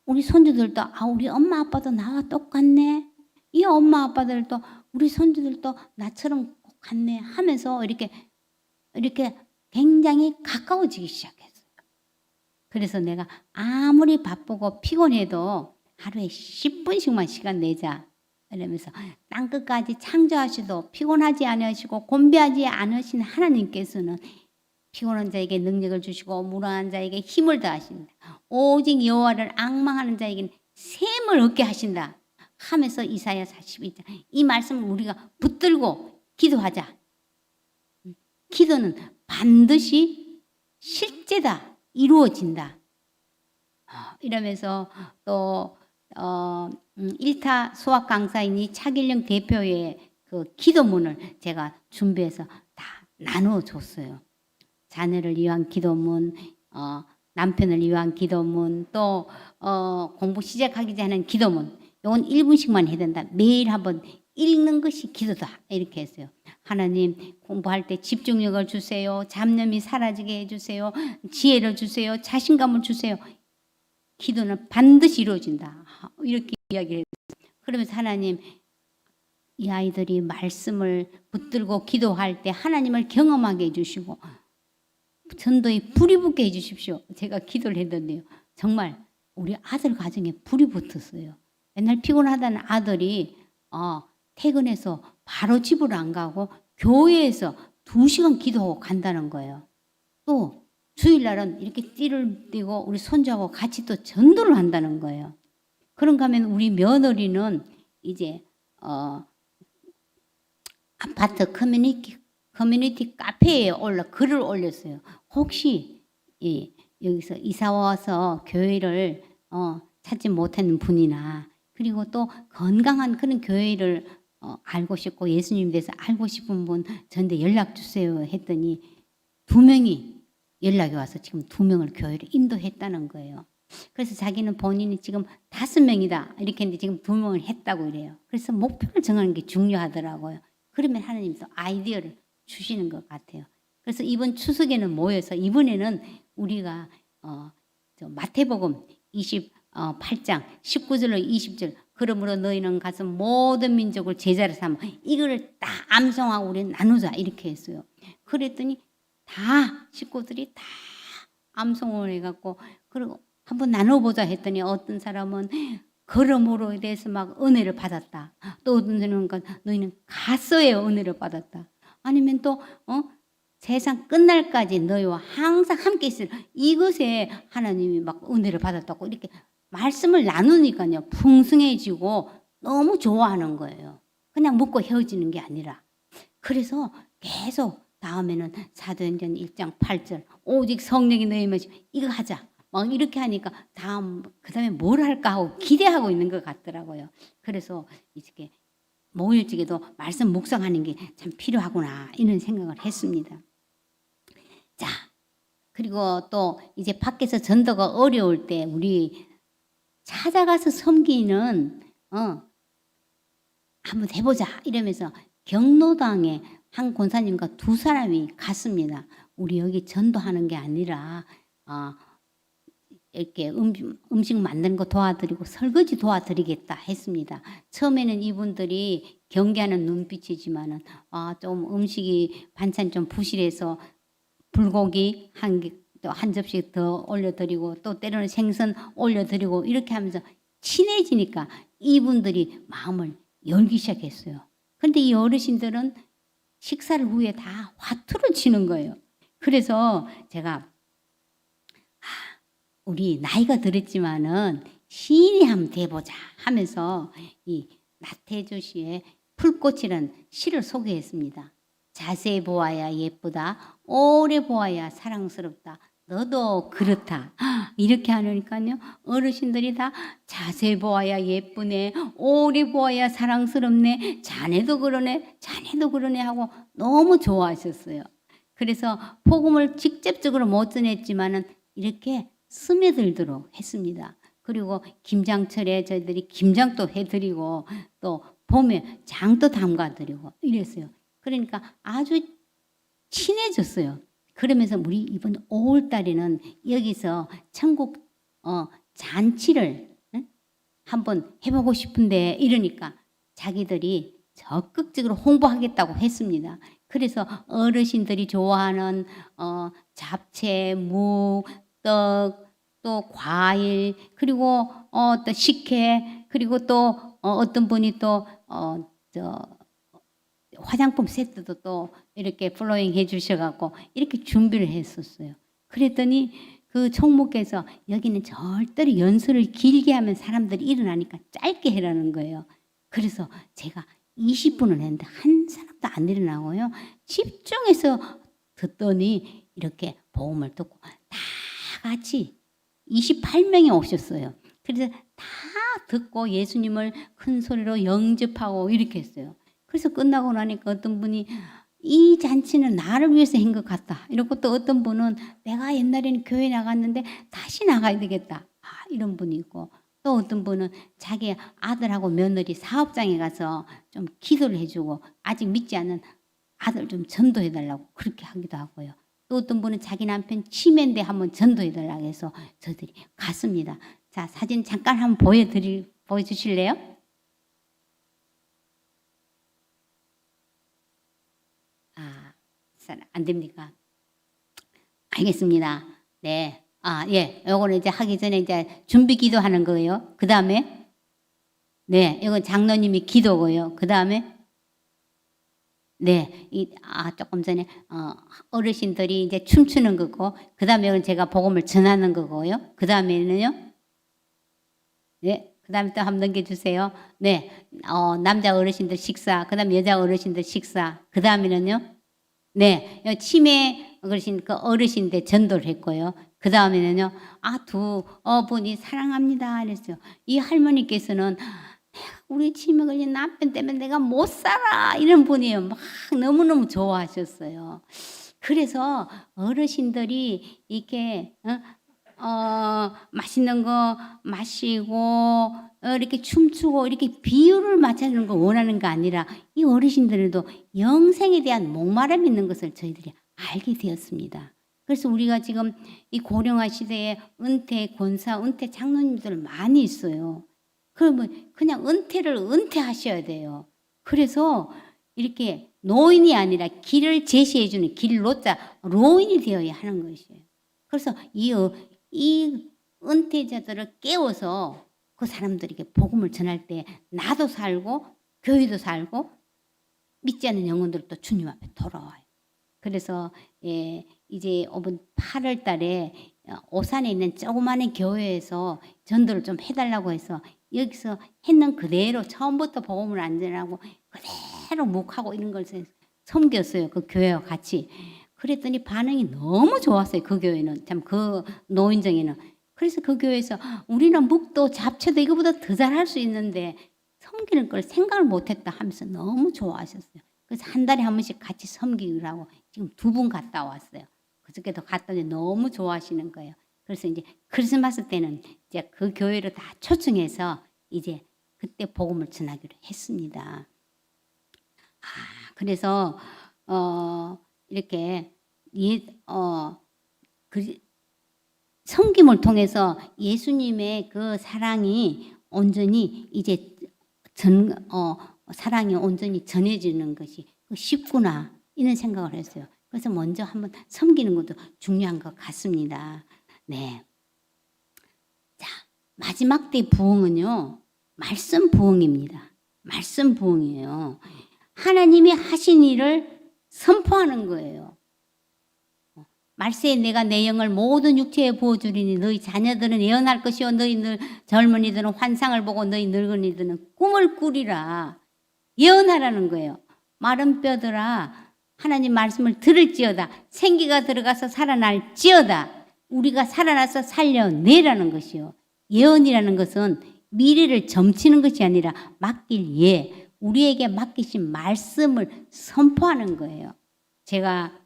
우리 손주들도 우리 엄마 아빠도 나와 똑같네. 이 엄마 아빠들도 우리 손주들도 나처럼 같네 하면서 이렇게 굉장히 가까워지기 시작했어요. 그래서 내가 아무리 바쁘고 피곤해도 하루에 10분씩만 시간 내자 이러면서 땅끝까지 창조하시도 피곤하지 않으시고 곤비하지 않으신 하나님께서는 피곤한 자에게 능력을 주시고 무능한 자에게 힘을 더하신다. 오직 여호와를 앙망하는 자에게는 샘을 얻게 하신다 하면서 이사야 42장 이 말씀을 우리가 붙들고 기도하자. 기도는 반드시 실제다, 이루어진다. 이러면서 또 1타 수학 강사이니 차길령 대표의 그 기도문을 제가 준비해서 다 나누어 줬어요. 자녀를 위한 기도문, 남편을 위한 기도문, 또 공부 시작하기 전에 기도문. 이건 1분씩만 해야 된다. 매일 한번 읽는 것이 기도다. 이렇게 했어요. 하나님, 공부할 때 집중력을 주세요. 잡념이 사라지게 해주세요. 지혜를 주세요. 자신감을 주세요. 기도는 반드시 이루어진다. 이렇게 이야기를 했어요. 그러면서 하나님, 이 아이들이 말씀을 붙들고 기도할 때 하나님을 경험하게 해주시고 전도에 불이 붙게 해주십시오. 제가 기도를 했는데요. 정말 우리 아들 가정에 불이 붙었어요. 맨날 피곤하다는 아들이 퇴근해서 바로 집으로 안 가고 교회에서 2시간 기도하고 간다는 거예요. 또 주일날은 이렇게 띠를 띠고 우리 손주하고 같이 또 전도를 한다는 거예요. 그런가 하면 우리 며느리는 이제 아파트 커뮤니티 카페에 글을 올렸어요. 혹시 여기서 이사 와서 교회를 찾지 못하는 분이나 그리고 또 건강한 그런 교회를 알고 싶고 예수님 대해서 알고 싶은 분 저한테 연락 주세요 했더니 2명이 연락이 와서 지금 2명을 교회를 인도했다는 거예요. 그래서 자기는 본인이 지금 5명이다 이렇게 했는데 지금 2명을 했다고 이래요. 그래서 목표를 정하는 게 중요하더라고요. 그러면 하나님도 아이디어를 주시는 것 같아요. 그래서 이번 추석에는 모여서 이번에는 우리가 마태복음 8장 19절로 20절 그러므로 너희는 가서 모든 민족을 제자로 삼아 이거를 다 암송하고 우리 나누자 이렇게 했어요. 그랬더니 다 식구들이 다 암송을 해갖고 그리고 한번 나눠보자 했더니 어떤 사람은 걸음으로에 대해서 막 은혜를 받았다. 또 어떤 사람은 너희는 가서의 은혜를 받았다. 아니면 또 세상 끝날까지 너희와 항상 함께 있을 이것에 하나님이 막 은혜를 받았다고 이렇게 말씀을 나누니까요 풍성해지고 너무 좋아하는 거예요. 그냥 먹고 헤어지는 게 아니라. 그래서 계속 다음에는 사도행전 1장 8절 오직 성령이 너희 마시 이거 하자. 막 이렇게 하니까 그다음에 뭘 할까 하고 기대하고 있는 것 같더라고요. 그래서 이렇게 모일직에도 말씀 묵상하는 게 참 필요하구나 이런 생각을 했습니다. 자, 그리고 또 이제 밖에서 전도가 어려울 때 우리 찾아가서 섬기는 한번 해보자 이러면서 경로당에 한 권사님과 두 사람이 갔습니다. 우리 여기 전도하는 게 아니라 이렇게 음식 만드는 거 도와드리고 설거지 도와드리겠다 했습니다. 처음에는 이분들이 경계하는 눈빛이지만은 좀 음식이 반찬 좀 부실해서 불고기 한 접시 더 올려드리고 또 때로는 생선 올려드리고 이렇게 하면서 친해지니까 이분들이 마음을 열기 시작했어요. 그런데 이 어르신들은 식사를 후에 다 화투를 치는 거예요. 그래서 제가 우리 나이가 들었지만은 시인이 한번 돼보자 하면서 이 나태주 씨의 풀꽃이라는 시를 소개했습니다. 자세히 보아야 예쁘다. 오래 보아야 사랑스럽다. 너도 그렇다. 이렇게 하니까요. 어르신들이 다 자세히 보아야 예쁘네. 오래 보아야 사랑스럽네. 자네도 그러네. 자네도 그러네 하고 너무 좋아하셨어요. 그래서 복음을 직접적으로 못 전했지만은 이렇게 스며들도록 했습니다. 그리고 김장철에 저희들이 김장도 해드리고 또 봄에 장도 담가드리고 이랬어요. 그러니까 아주 친해졌어요. 그러면서 우리 이번 5월달에는 여기서 천국 잔치를 한번 해보고 싶은데 이러니까 자기들이 적극적으로 홍보하겠다고 했습니다. 그래서 어르신들이 좋아하는 잡채, 무, 떡, 또 과일, 그리고 또 식혜, 그리고 또 어떤 분이 또 화장품 세트도 또 이렇게 플로잉 해주셔갖고 이렇게 준비를 했었어요. 그랬더니 그 총무께서 여기는 절대로 연설을 길게 하면 사람들이 일어나니까 짧게 해라는 거예요. 그래서 제가 20분을 했는데 한 사람도 안 일어나고요. 집중해서 듣더니 이렇게 복음을 듣고 다 같이 28명이 오셨어요. 그래서 다 듣고 예수님을 큰 소리로 영접하고 이렇게 했어요. 그래서 끝나고 나니까 어떤 분이 이 잔치는 나를 위해서 한 것 같다. 이러고 또 어떤 분은 내가 옛날에는 교회 나갔는데 다시 나가야 되겠다. 이런 분이 있고 또 어떤 분은 자기 아들하고 며느리 사업장에 가서 좀 기도를 해주고 아직 믿지 않는 아들 좀 전도해달라고 그렇게 하기도 하고요. 또 어떤 분은 자기 남편 치매인데 한번 전도해달라고 해서 저들이 갔습니다. 자, 사진 잠깐 한번 보여주실래요? 안 됩니까? 알겠습니다. 네. 예. 요거는 이제 하기 전에 이제 준비 기도하는 거예요. 그 다음에, 네. 이건 장로님이 기도고요. 그 다음에, 네. 조금 전에, 어르신들이 이제 춤추는 거고, 그 다음에 제가 복음을 전하는 거고요. 그 다음에는요, 네. 그 다음에 또 한번 넘겨주세요. 네. 남자 어르신들 식사, 그 다음에 여자 어르신들 식사, 그 다음에는요, 네, 치매 어르신 그 어르신들 전도를 했고요. 그 다음에는요, 두 분이 사랑합니다 이랬어요. 이 할머니께서는 우리 치매 걸린 남편 때문에 내가 못 살아 이런 분이에요. 막 너무너무 좋아하셨어요. 그래서 어르신들이 이렇게 맛있는 거 마시고 이렇게 춤추고 이렇게 비율을 맞추는 걸 원하는 거 아니라 이 어르신들도 영생에 대한 목마름이 있는 것을 저희들이 알게 되었습니다. 그래서 우리가 지금 이 고령화 시대에 은퇴 권사, 은퇴 장로님들 많이 있어요. 그러면 그냥 은퇴하셔야 돼요. 그래서 이렇게 노인이 아니라 길을 제시해주는 길로자 로인이 되어야 하는 것이에요. 그래서 이 은퇴자들을 깨워서 그 사람들에게 복음을 전할 때 나도 살고 교회도 살고 믿지 않는 영혼들도 주님 앞에 돌아와요. 그래서 이제 이번 8월 달에 오산에 있는 조그마한 교회에서 전도를 좀 해달라고 해서 여기서 했는 그대로 처음부터 복음을 안 전하고 그대로 묵하고 이런 걸 섬겼어요. 그 교회와 같이. 그랬더니 반응이 너무 좋았어요. 그 교회는. 참 그 노인정에는. 그래서 그 교회에서 우리는 묵도 잡채도 이거보다 더 잘할 수 있는데 섬기는 걸 생각을 못했다 하면서 너무 좋아하셨어요. 그래서 한 달에 한 번씩 같이 섬기라고 지금 2분 갔다 왔어요. 그저께도 갔더니 너무 좋아하시는 거예요. 그래서 이제 크리스마스 때는 이제 그 교회로 다 초청해서 이제 그때 복음을 전하기로 했습니다. 그래서 이렇게 섬김을 통해서 예수님의 그 사랑이 온전히 이제 사랑이 온전히 전해지는 것이 쉽구나 이런 생각을 했어요. 그래서 먼저 한번 섬기는 것도 중요한 것 같습니다. 네. 자, 마지막 때 부흥은요, 말씀 부흥입니다. 말씀 부흥이에요. 하나님이 하신 일을 선포하는 거예요. 말세에 내가 내 영을 모든 육체에 부어주리니 너희 자녀들은 예언할 것이요 너희 젊은이들은 환상을 보고 너희 늙은이들은 꿈을 꾸리라. 예언하라는 거예요. 마른 뼈들아 하나님 말씀을 들을지어다. 생기가 들어가서 살아날지어다. 우리가 살아나서 살려내라는 것이요. 예언이라는 것은 미래를 점치는 것이 아니라 맡길 우리에게 맡기신 말씀을 선포하는 거예요. 제가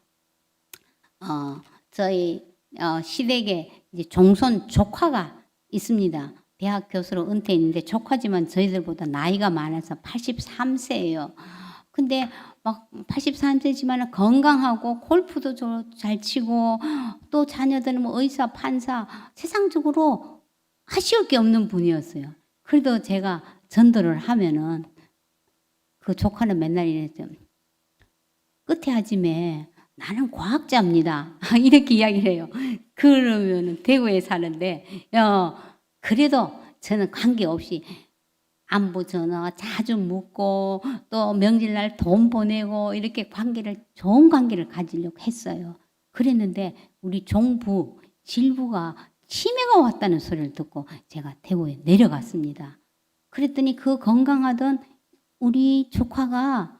저희 시댁에 이제 종손 조카가 있습니다. 대학 교수로 은퇴했는데 조카지만 저희들보다 나이가 많아서 83세예요. 근데 막 83세지만 건강하고 골프도 잘 치고 또 자녀들은 뭐 의사, 판사 세상적으로 하시올 게 없는 분이었어요. 그래도 제가 전도를 하면은 그 조카는 맨날 이랬죠. 끝에 하지매 나는 과학자입니다. 이렇게 이야기를 해요. 그러면 대구에 사는데 그래도 저는 관계없이 안부 전화 자주 묻고 또 명절날 돈 보내고 이렇게 좋은 관계를 가지려고 했어요. 그랬는데 우리 종부 질부가 치매가 왔다는 소리를 듣고 제가 대구에 내려갔습니다. 그랬더니 그 건강하던 우리 조카가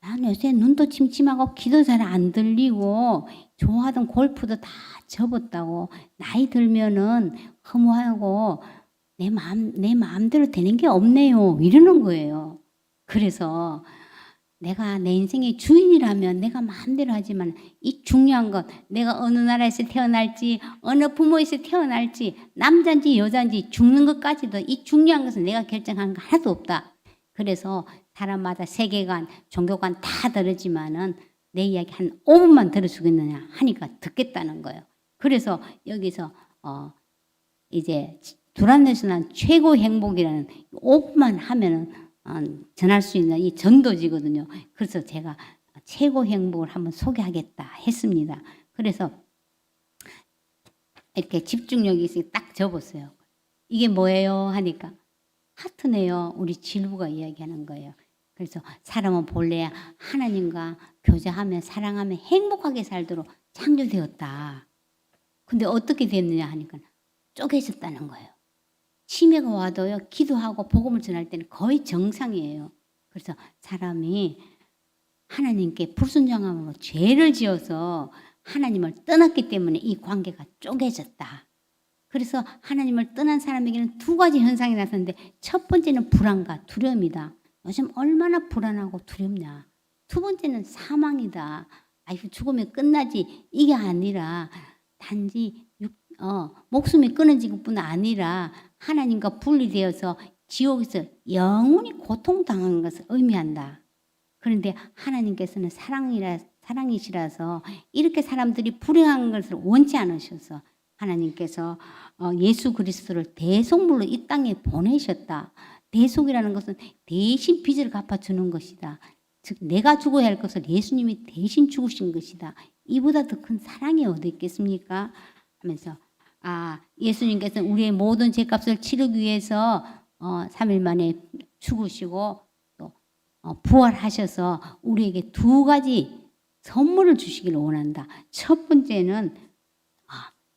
난 요새 눈도 침침하고 귀도 잘 안 들리고 좋아하던 골프도 다 접었다고 나이 들면은 허무하고 내 마음대로 되는 게 없네요 이러는 거예요. 그래서 내가 내 인생의 주인이라면 내가 마음대로 하지만 이 중요한 것 내가 어느 나라에서 태어날지 어느 부모에서 태어날지 남자인지 여자인지 죽는 것까지도 이 중요한 것은 내가 결정한 거 하나도 없다. 그래서 사람마다 세계관, 종교관 다 다르지만은 내 이야기 한 5분만 들어주겠느냐 하니까 듣겠다는 거예요. 그래서 여기서 이제 두란노에서 난 최고 행복이라는 5분만 하면은 전할 수 있는 이 전도지거든요. 그래서 제가 최고 행복을 한번 소개하겠다 했습니다. 그래서 이렇게 집중력이 있으니 딱 접었어요. 이게 뭐예요? 하니까 하트네요. 우리 질부가 이야기하는 거예요. 그래서 사람은 본래 하나님과 교제하며 사랑하며 행복하게 살도록 창조되었다. 근데 어떻게 됐느냐 하니까 쪼개졌다는 거예요. 치매가 와도요. 기도하고 복음을 전할 때는 거의 정상이에요. 그래서 사람이 하나님께 불순종함으로 죄를 지어서 하나님을 떠났기 때문에 이 관계가 쪼개졌다. 그래서 하나님을 떠난 사람에게는 2가지 현상이 나타나는데 첫 번째는 불안과 두려움이다. 요즘 얼마나 불안하고 두렵냐. 2번째는 사망이다. 아이고 죽으면 끝나지. 이게 아니라 단지 목숨이 끊어질 뿐 아니라 하나님과 분리되어서 지옥에서 영원히 고통당하는 것을 의미한다. 그런데 하나님께서는 사랑이시라서 이렇게 사람들이 불행한 것을 원치 않으셔서 하나님께서 예수 그리스도를 대속물로 이 땅에 보내셨다. 대속이라는 것은 대신 빚을 갚아주는 것이다. 즉 내가 죽어야 할 것을 예수님이 대신 죽으신 것이다. 이보다 더 큰 사랑이 어디 있겠습니까? 하면서 예수님께서는 우리의 모든 죄값을 치르기 위해서 3일 만에 죽으시고 또 부활하셔서 우리에게 두 가지 선물을 주시기를 원한다. 첫 번째는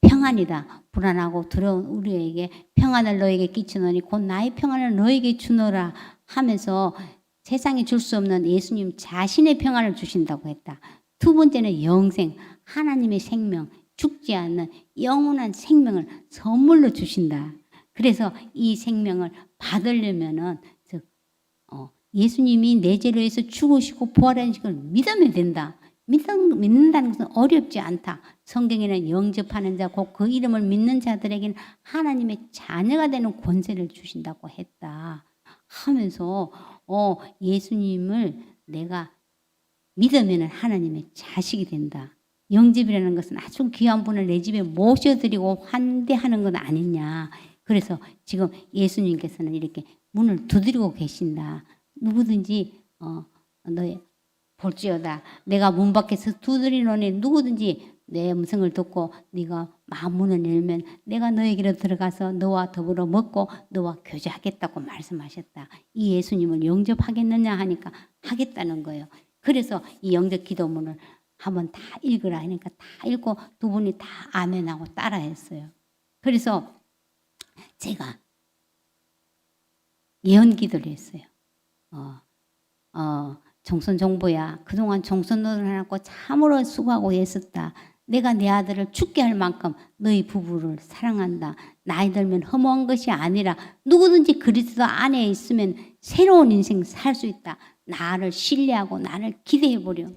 평안이다. 불안하고 두려운 우리에게 평안을 너에게 끼치노니 곧 나의 평안을 너에게 주노라 하면서 세상에 줄 수 없는 예수님 자신의 평안을 주신다고 했다. 두 번째는 영생, 하나님의 생명, 죽지 않는 영원한 생명을 선물로 주신다. 그래서 이 생명을 받으려면은 예수님이 내 죄를 위해서 죽으시고 부활하신 걸 믿으면 된다. 믿는다는 것은 어렵지 않다. 성경에는 영접하는 자, 곧 그 이름을 믿는 자들에게는 하나님의 자녀가 되는 권세를 주신다고 했다. 하면서 예수님을 내가 믿으면 하나님의 자식이 된다. 영접이라는 것은 아주 귀한 분을 내 집에 모셔드리고 환대하는 건 아니냐. 그래서 지금 예수님께서는 이렇게 문을 두드리고 계신다. 누구든지 너의 볼지어다. 내가 문 밖에서 두드리노니 누구든지 내 음성을 듣고 네가 마문을 열면 내가 너에게로 들어가서 너와 더불어 먹고 너와 교제하겠다고 말씀하셨다. 이 예수님을 영접하겠느냐 하니까 하겠다는 거예요. 그래서 이 영접 기도문을 한번 다 읽으라 하니까 다 읽고 두 분이 다 아멘하고 따라했어요. 그래서 제가 예언 기도를 했어요. 정선 정보야, 그동안 정선 노릇하고 참으로 수고하고 애썼다. 내가 내 아들을 죽게 할 만큼 너희 부부를 사랑한다. 나이 들면 허무한 것이 아니라 누구든지 그리스도 안에 있으면 새로운 인생 살 수 있다. 나를 신뢰하고 나를 기대해 보려.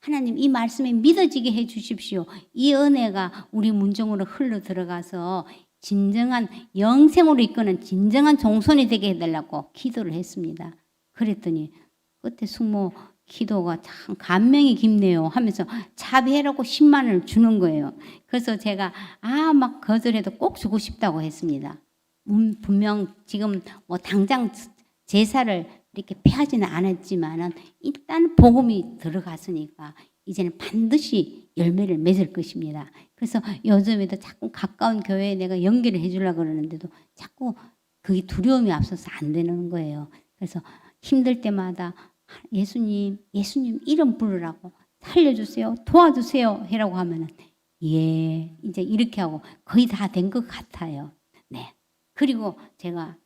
하나님 이 말씀에 믿어지게 해 주십시오. 이 은혜가 우리 문정으로 흘러 들어가서 진정한 영생으로 이끄는 진정한 종손이 되게 해달라고 기도를 했습니다. 그랬더니 끝에 숙모 기도가 참 감명이 깊네요 하면서 자비해라고 10만 원을 주는 거예요. 그래서 제가 막 거절해도 꼭 주고 싶다고 했습니다. 분명 지금 뭐 당장 제사를 이렇게 폐하지는 않았지만은 일단 복음이 들어갔으니까 이제는 반드시 열매를 맺을 것입니다. 그래서 요즘에도 자꾸 가까운 교회에 내가 연결을 해주려고 그러는데도 자꾸 그게 두려움이 앞서서 안 되는 거예요. 그래서 힘들 때마다 예수님 이름 부르라고 살려주세요, 도와주세요 해라고 하면은 예 이제 이렇게 하고 거의 다 된 것 같아요. 네. 그리고 제가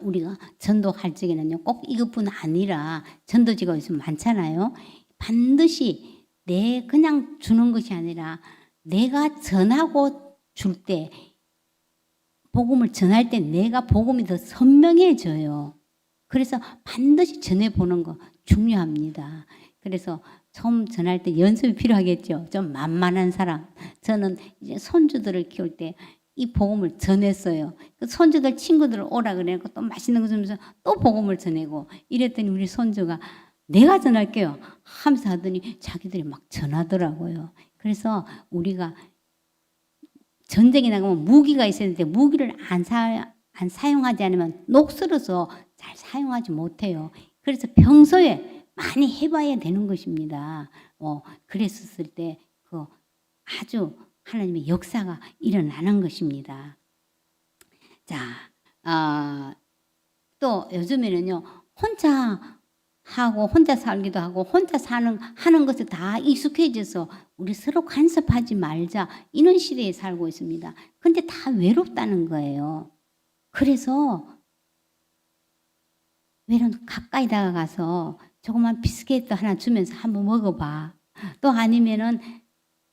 우리가 전도할 적에는요 꼭 이것뿐 아니라 전도지가 요즘 많잖아요. 반드시 내 그냥 주는 것이 아니라 내가 전하고 줄 때 복음을 전할 때 내가 복음이 더 선명해져요. 그래서 반드시 전해보는 거 중요합니다. 그래서 처음 전할 때 연습이 필요하겠죠. 좀 만만한 사람. 저는 이제 손주들을 키울 때 이 복음을 전했어요. 그 손주들 친구들 오라 그래고 또 맛있는 거 주면서 또 복음을 전하고 이랬더니 우리 손주가 내가 전할게요 하면서 하더니 자기들이 막 전하더라고요. 그래서 우리가 전쟁에 나가면 무기가 있어야 되는데 무기를 안 사용하지 않으면 녹슬어서 잘 사용하지 못해요. 그래서 평소에 많이 해봐야 되는 것입니다. 그랬었을 때 그 아주 하나님의 역사가 일어나는 것입니다. 자, 또 요즘에는요 혼자 하고 혼자 살기도 하고 혼자 하는 것에 다 익숙해져서 우리 서로 간섭하지 말자 이런 시대에 살고 있습니다. 근데 다 외롭다는 거예요. 그래서 가까이 다가가서 조그만 비스켓도 하나 주면서 한번 먹어봐. 또 아니면은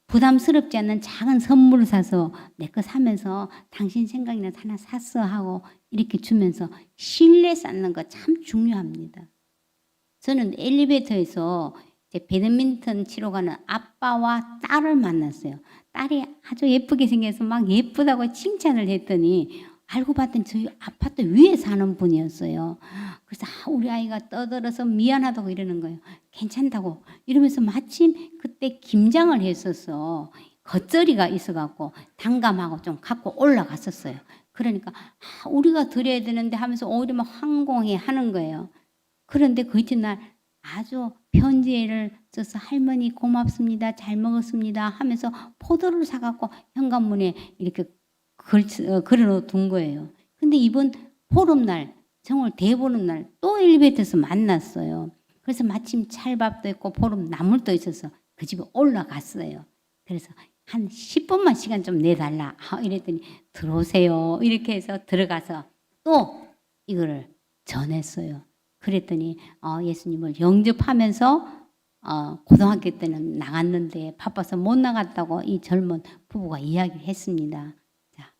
부담스럽지 않는 작은 선물을 사서 내 거 사면서 당신 생각이나 하나 샀어 하고 이렇게 주면서 신뢰 쌓는 거 참 중요합니다. 저는 엘리베이터에서 이제 배드민턴 치러 가는 아빠와 딸을 만났어요. 딸이 아주 예쁘게 생겨서 막 예쁘다고 칭찬을 했더니 알고 봤더니 저희 아파트 위에 사는 분이었어요. 그래서 우리 아이가 떠들어서 미안하다고 이러는 거예요. 괜찮다고 이러면서 마침 그때 김장을 했었어. 겉절이가 있어갖고 단감하고 좀 갖고 올라갔었어요. 그러니까 우리가 드려야 되는데 하면서 오히려 막 황공해 하는 거예요. 그런데 그 이튿날 아주 편지를 써서 할머니 고맙습니다. 잘 먹었습니다 하면서 포도를 사갖고 현관문에 이렇게 걸어둔 거예요. 근데 이번 보름날 정월 대보름날 또 엘리베이터에서 만났어요. 그래서 마침 찰밥도 있고 보름 나물도 있어서 그 집에 올라갔어요. 그래서 한 10분만 시간 좀 내달라 이랬더니 들어오세요 이렇게 해서 들어가서 또 이거를 전했어요. 그랬더니 예수님을 영접하면서 고등학교 때는 나갔는데 바빠서 못 나갔다고 이 젊은 부부가 이야기를 했습니다. 자,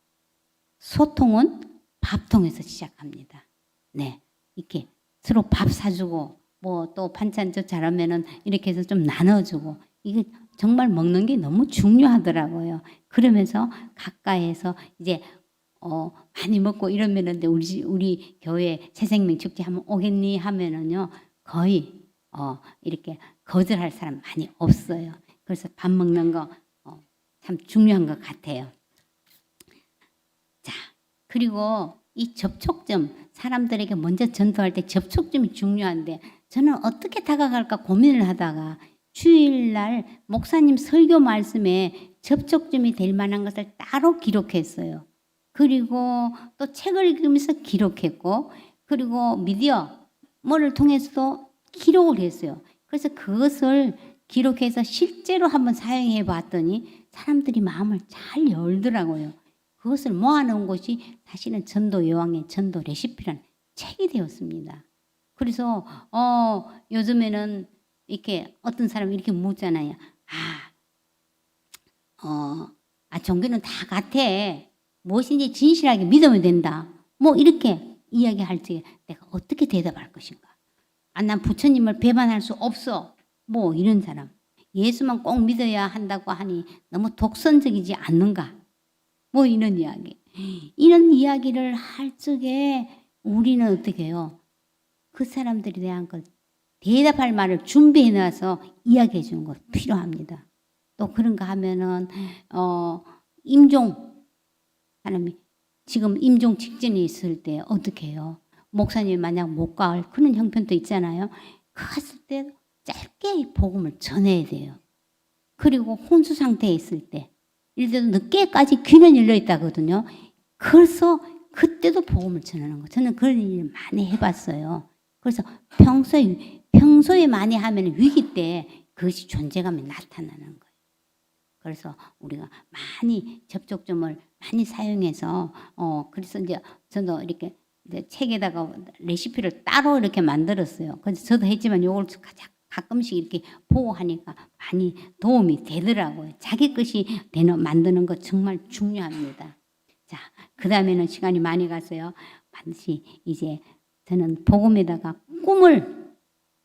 소통은 밥통에서 시작합니다. 네, 이렇게 서로 밥 사주고 뭐 또 반찬 저 잘하면은 이렇게 해서 좀 나눠주고 이게 정말 먹는 게 너무 중요하더라고요. 그러면서 가까이에서 이제 많이 먹고 이러면은 우리 교회 새생명 축제 한번 오겠니 하면은요 거의 이렇게 거절할 사람 많이 없어요. 그래서 밥 먹는 거 참 중요한 것 같아요. 자, 그리고 이 접촉점 사람들에게 먼저 전도할 때 접촉점이 중요한데 저는 어떻게 다가갈까 고민을 하다가 주일날 목사님 설교 말씀에 접촉점이 될 만한 것을 따로 기록했어요. 그리고 또 책을 읽으면서 기록했고 그리고 미디어를 통해서도 기록을 했어요. 그래서 그것을 기록해서 실제로 한번 사용해 봤더니 사람들이 마음을 잘 열더라고요. 그것을 모아놓은 것이 사실은 전도 여왕의 전도 레시피라는 책이 되었습니다. 그래서 요즘에는 이렇게 어떤 사람이 이렇게 묻잖아요. 종교는 다 같아. 무엇인지 진실하게 믿으면 된다. 뭐 이렇게 이야기할 때 내가 어떻게 대답할 것인가. 난 부처님을 배반할 수 없어. 뭐 이런 사람. 예수만 꼭 믿어야 한다고 하니 너무 독선적이지 않는가. 뭐 이런 이야기. 이런 이야기를 할 적에 우리는 어떻게 해요? 그 사람들에 대한 걸 대답할 말을 준비해 놔서 이야기해 주는 것 필요합니다. 또 그런가 하면은 임종 사람이 지금 임종 직전에 있을 때 어떻게 해요? 목사님이 만약 못 갈 그런 형편도 있잖아요. 갔을 때 짧게 복음을 전해야 돼요. 그리고 혼수 상태에 있을 때 이래도 늦게까지 귀는 열려 있다거든요. 그래서 그때도 복음을 전하는 거. 저는 그런 일을 많이 해봤어요. 그래서 평소에 많이 하면 위기 때 그것이 존재감이 나타나는 거예요. 그래서 우리가 많이 접촉점을 많이 사용해서 그래서 이제 저도 이렇게 이제 책에다가 레시피를 따로 이렇게 만들었어요. 그래서 저도 했지만 요걸 가끔씩 이렇게 보고 하니까 많이 도움이 되더라고요. 자기 것이 만드는 거 정말 중요합니다. 자, 그 다음에는 시간이 많이 갔어요. 반드시 이제 저는 복음에다가 꿈을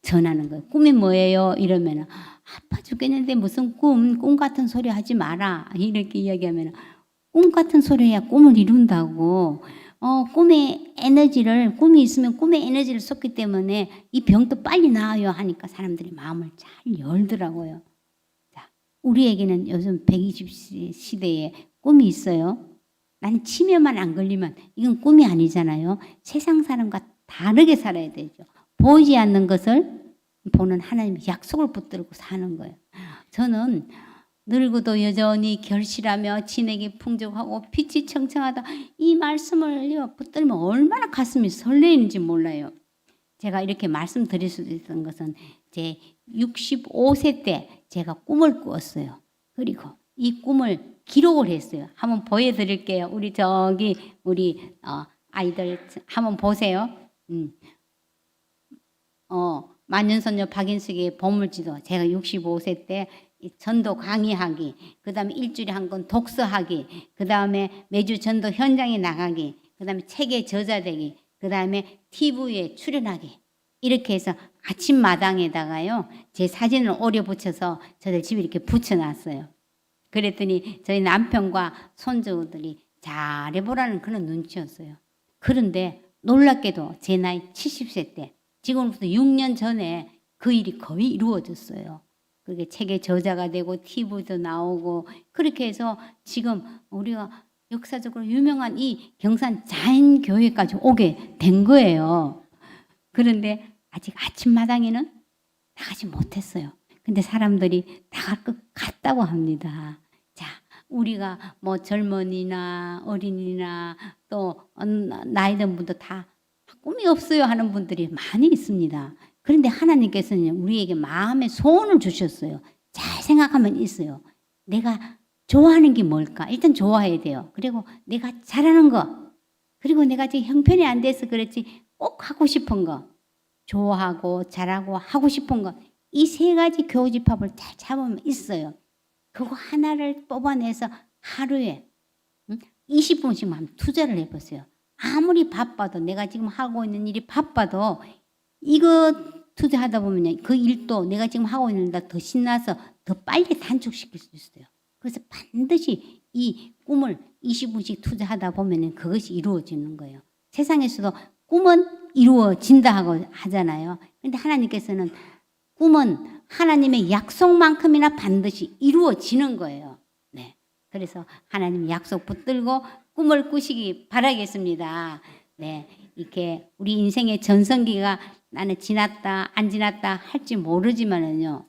전하는 거예요. 꿈이 뭐예요? 이러면은 아파 죽겠는데 무슨 꿈 같은 소리 하지 마라. 이렇게 이야기하면 꿈 같은 소리 해야 꿈을 이룬다고. 꿈이 있으면 꿈에 에너지를 쏟기 때문에 이 병도 빨리 나아요 하니까 사람들이 마음을 잘 열더라고요. 자, 우리에게는 요즘 120 시대에 꿈이 있어요. 나는 치매만 안 걸리면 이건 꿈이 아니잖아요. 세상 사람과 다르게 살아야 되죠. 보이지 않는 것을 보는 하나님의 약속을 붙들고 사는 거예요. 저는 늙어도 여전히 결실하며 진액이 풍족하고 빛이 청청하다 이 말씀을 붙들면 얼마나 가슴이 설레는지 몰라요. 제가 이렇게 말씀드릴 수 있었던 것은 제 65세 때 제가 꿈을 꾸었어요. 그리고 이 꿈을 기록을 했어요. 한번 보여드릴게요. 우리 아이들 한번 보세요. 만년선녀 박인숙의 보물지도 제가 65세 때 전도 강의하기, 그 다음에 일주일에 한 권 독서하기, 그 다음에 매주 전도 현장에 나가기, 그 다음에 책에 저자되기, 그 다음에 TV에 출연하기. 이렇게 해서 아침마당에다가요, 제 사진을 오려 붙여서 저들 집에 이렇게 붙여놨어요. 그랬더니 저희 남편과 손주들이 잘해보라는 그런 눈치였어요. 그런데 놀랍게도 제 나이 70세 때 지금부터 6년 전에 그 일이 거의 이루어졌어요. 그게 책의 저자가 되고 TV도 나오고 그렇게 해서 지금 우리가 역사적으로 유명한 이 경산 자연교회까지 오게 된 거예요. 그런데 아직 아침마당에는 나가지 못했어요. 근데 사람들이 나갈 것 같다고 합니다. 자, 우리가 뭐 젊은이나 어린이나 또 나이 든 분도 다 꿈이 없어요 하는 분들이 많이 있습니다. 그런데 하나님께서는 우리에게 마음의 소원을 주셨어요. 잘 생각하면 있어요. 내가 좋아하는 게 뭘까? 일단 좋아해야 돼요. 그리고 내가 잘하는 거, 그리고 내가 지금 형편이 안 돼서 그렇지 꼭 하고 싶은 거, 좋아하고 잘하고 하고 싶은 거, 이 세 가지 교집합을 잘 잡으면 있어요. 그거 하나를 뽑아내서 하루에 20분씩만 투자를 해보세요. 아무리 바빠도 내가 지금 하고 있는 일이 바빠도 이거 투자하다 보면 그 일도 내가 지금 하고 있는 일보다 더 신나서 더 빨리 단축시킬 수 있어요. 그래서 반드시 이 꿈을 20분씩 투자하다 보면 그것이 이루어지는 거예요. 세상에서도 꿈은 이루어진다 하고 하잖아요. 그런데 하나님께서는 꿈은 하나님의 약속만큼이나 반드시 이루어지는 거예요. 네. 그래서 하나님 약속 붙들고 꿈을 꾸시기 바라겠습니다. 네. 이렇게 우리 인생의 전성기가 나는 지났다 안 지났다 할지 모르지만은요.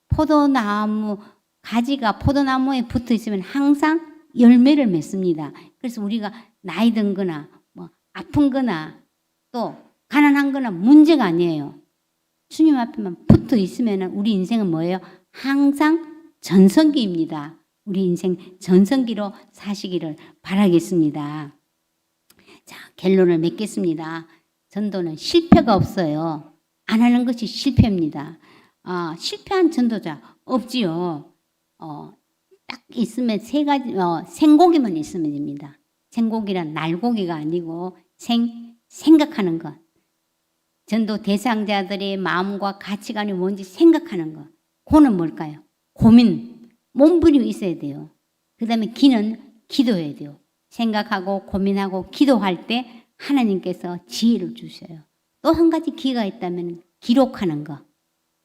포도나무 가지가 포도나무에 붙어 있으면 항상 열매를 맺습니다. 그래서 우리가 나이 든 거나 뭐 아픈 거나 또 가난한 거나 문제가 아니에요. 주님 앞에만 붙어 있으면 우리 인생은 뭐예요? 항상 전성기입니다. 우리 인생 전성기로 사시기를 바라겠습니다. 자, 결론을 맺겠습니다. 전도는 실패가 없어요. 안 하는 것이 실패입니다. 실패한 전도자 없지요. 딱 있으면 세 가지, 생고기만 있으면 됩니다. 생고기란 날고기가 아니고 생각하는 것. 전도 대상자들의 마음과 가치관이 뭔지 생각하는 것. 고는 뭘까요? 고민, 몸부림이 있어야 돼요. 그 다음에 기는 기도해야 돼요. 생각하고 고민하고 기도할 때 하나님께서 지혜를 주셔요. 또 한 가지 기가 있다면 기록하는 거.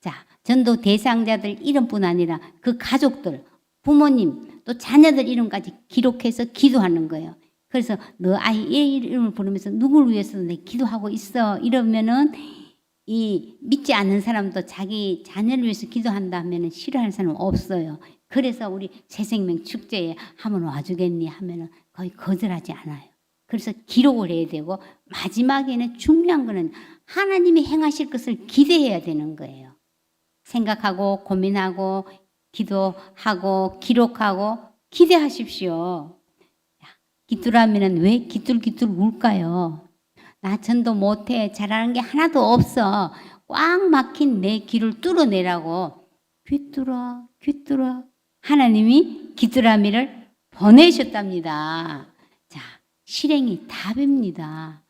자, 전도 대상자들 이름뿐 아니라 그 가족들, 부모님, 또 자녀들 이름까지 기록해서 기도하는 거예요. 그래서 너 아이의 이름을 부르면서 누구를 위해서 내 기도하고 있어 이러면은 이 믿지 않는 사람도 자기 자녀를 위해서 기도한다 하면은 싫어하는 사람은 없어요. 그래서 우리 새생명 축제에 한번 와주겠니 하면은 거의 거절하지 않아요. 그래서 기록을 해야 되고 마지막에는 중요한 거는 하나님이 행하실 것을 기대해야 되는 거예요. 생각하고 고민하고 기도하고 기록하고 기대하십시오. 기뚜라미는 왜 기뚤기뚤 울까요? 나 전도 못해. 잘하는 게 하나도 없어. 꽉 막힌 내 귀를 뚫어내라고 귀뚫어 귀뚫어 하나님이 기뚜라미를 보내셨답니다. 자, 실행이 답입니다.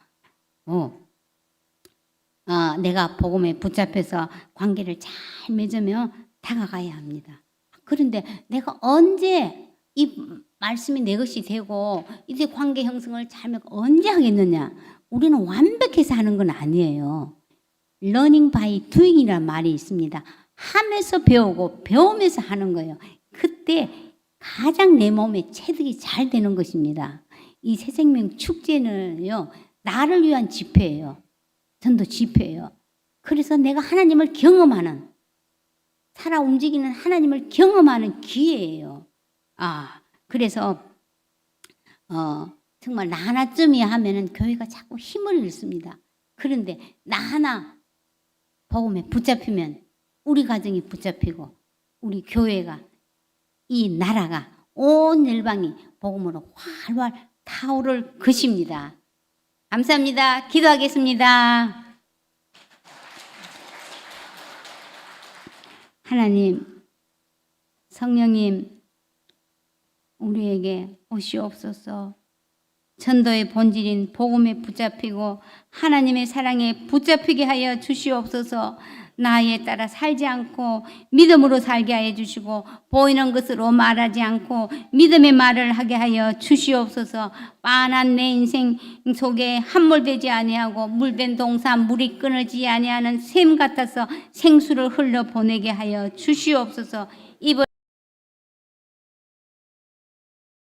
내가 복음에 붙잡혀서 관계를 잘 맺으면 다가가야 합니다. 그런데 내가 언제 이 말씀이 내 것이 되고 이제 관계 형성을 잘 언제 하겠느냐? 우리는 완벽해서 하는 건 아니에요. learning by doing이라는 말이 있습니다. 하면서 배우고 배우면서 하는 거예요. 그때 가장 내 몸에 체득이 잘 되는 것입니다. 이 새생명 축제는요, 나를 위한 집회예요. 전도 집회예요. 그래서 내가 하나님을 경험하는, 살아 움직이는 하나님을 경험하는 기회예요. 그래서 정말 나 하나쯤이야 하면은 교회가 자꾸 힘을 잃습니다. 그런데 나 하나 복음에 붙잡히면 우리 가정이 붙잡히고 우리 교회가 이 나라가 온 열방이 복음으로 활활 타오를 것입니다. 감사합니다. 기도하겠습니다. 하나님, 성령님, 우리에게 오시옵소서. 전도의 본질인 복음에 붙잡히고 하나님의 사랑에 붙잡히게 하여 주시옵소서. 나에 따라 살지 않고 믿음으로 살게 하여 주시고 보이는 것으로 말하지 않고 믿음의 말을 하게 하여 주시옵소서. 빤한 내 인생 속에 함몰되지 아니하고 물된 동산 물이 끊어지지 아니하는 샘 같아서 생수를 흘러 보내게 하여 주시옵소서.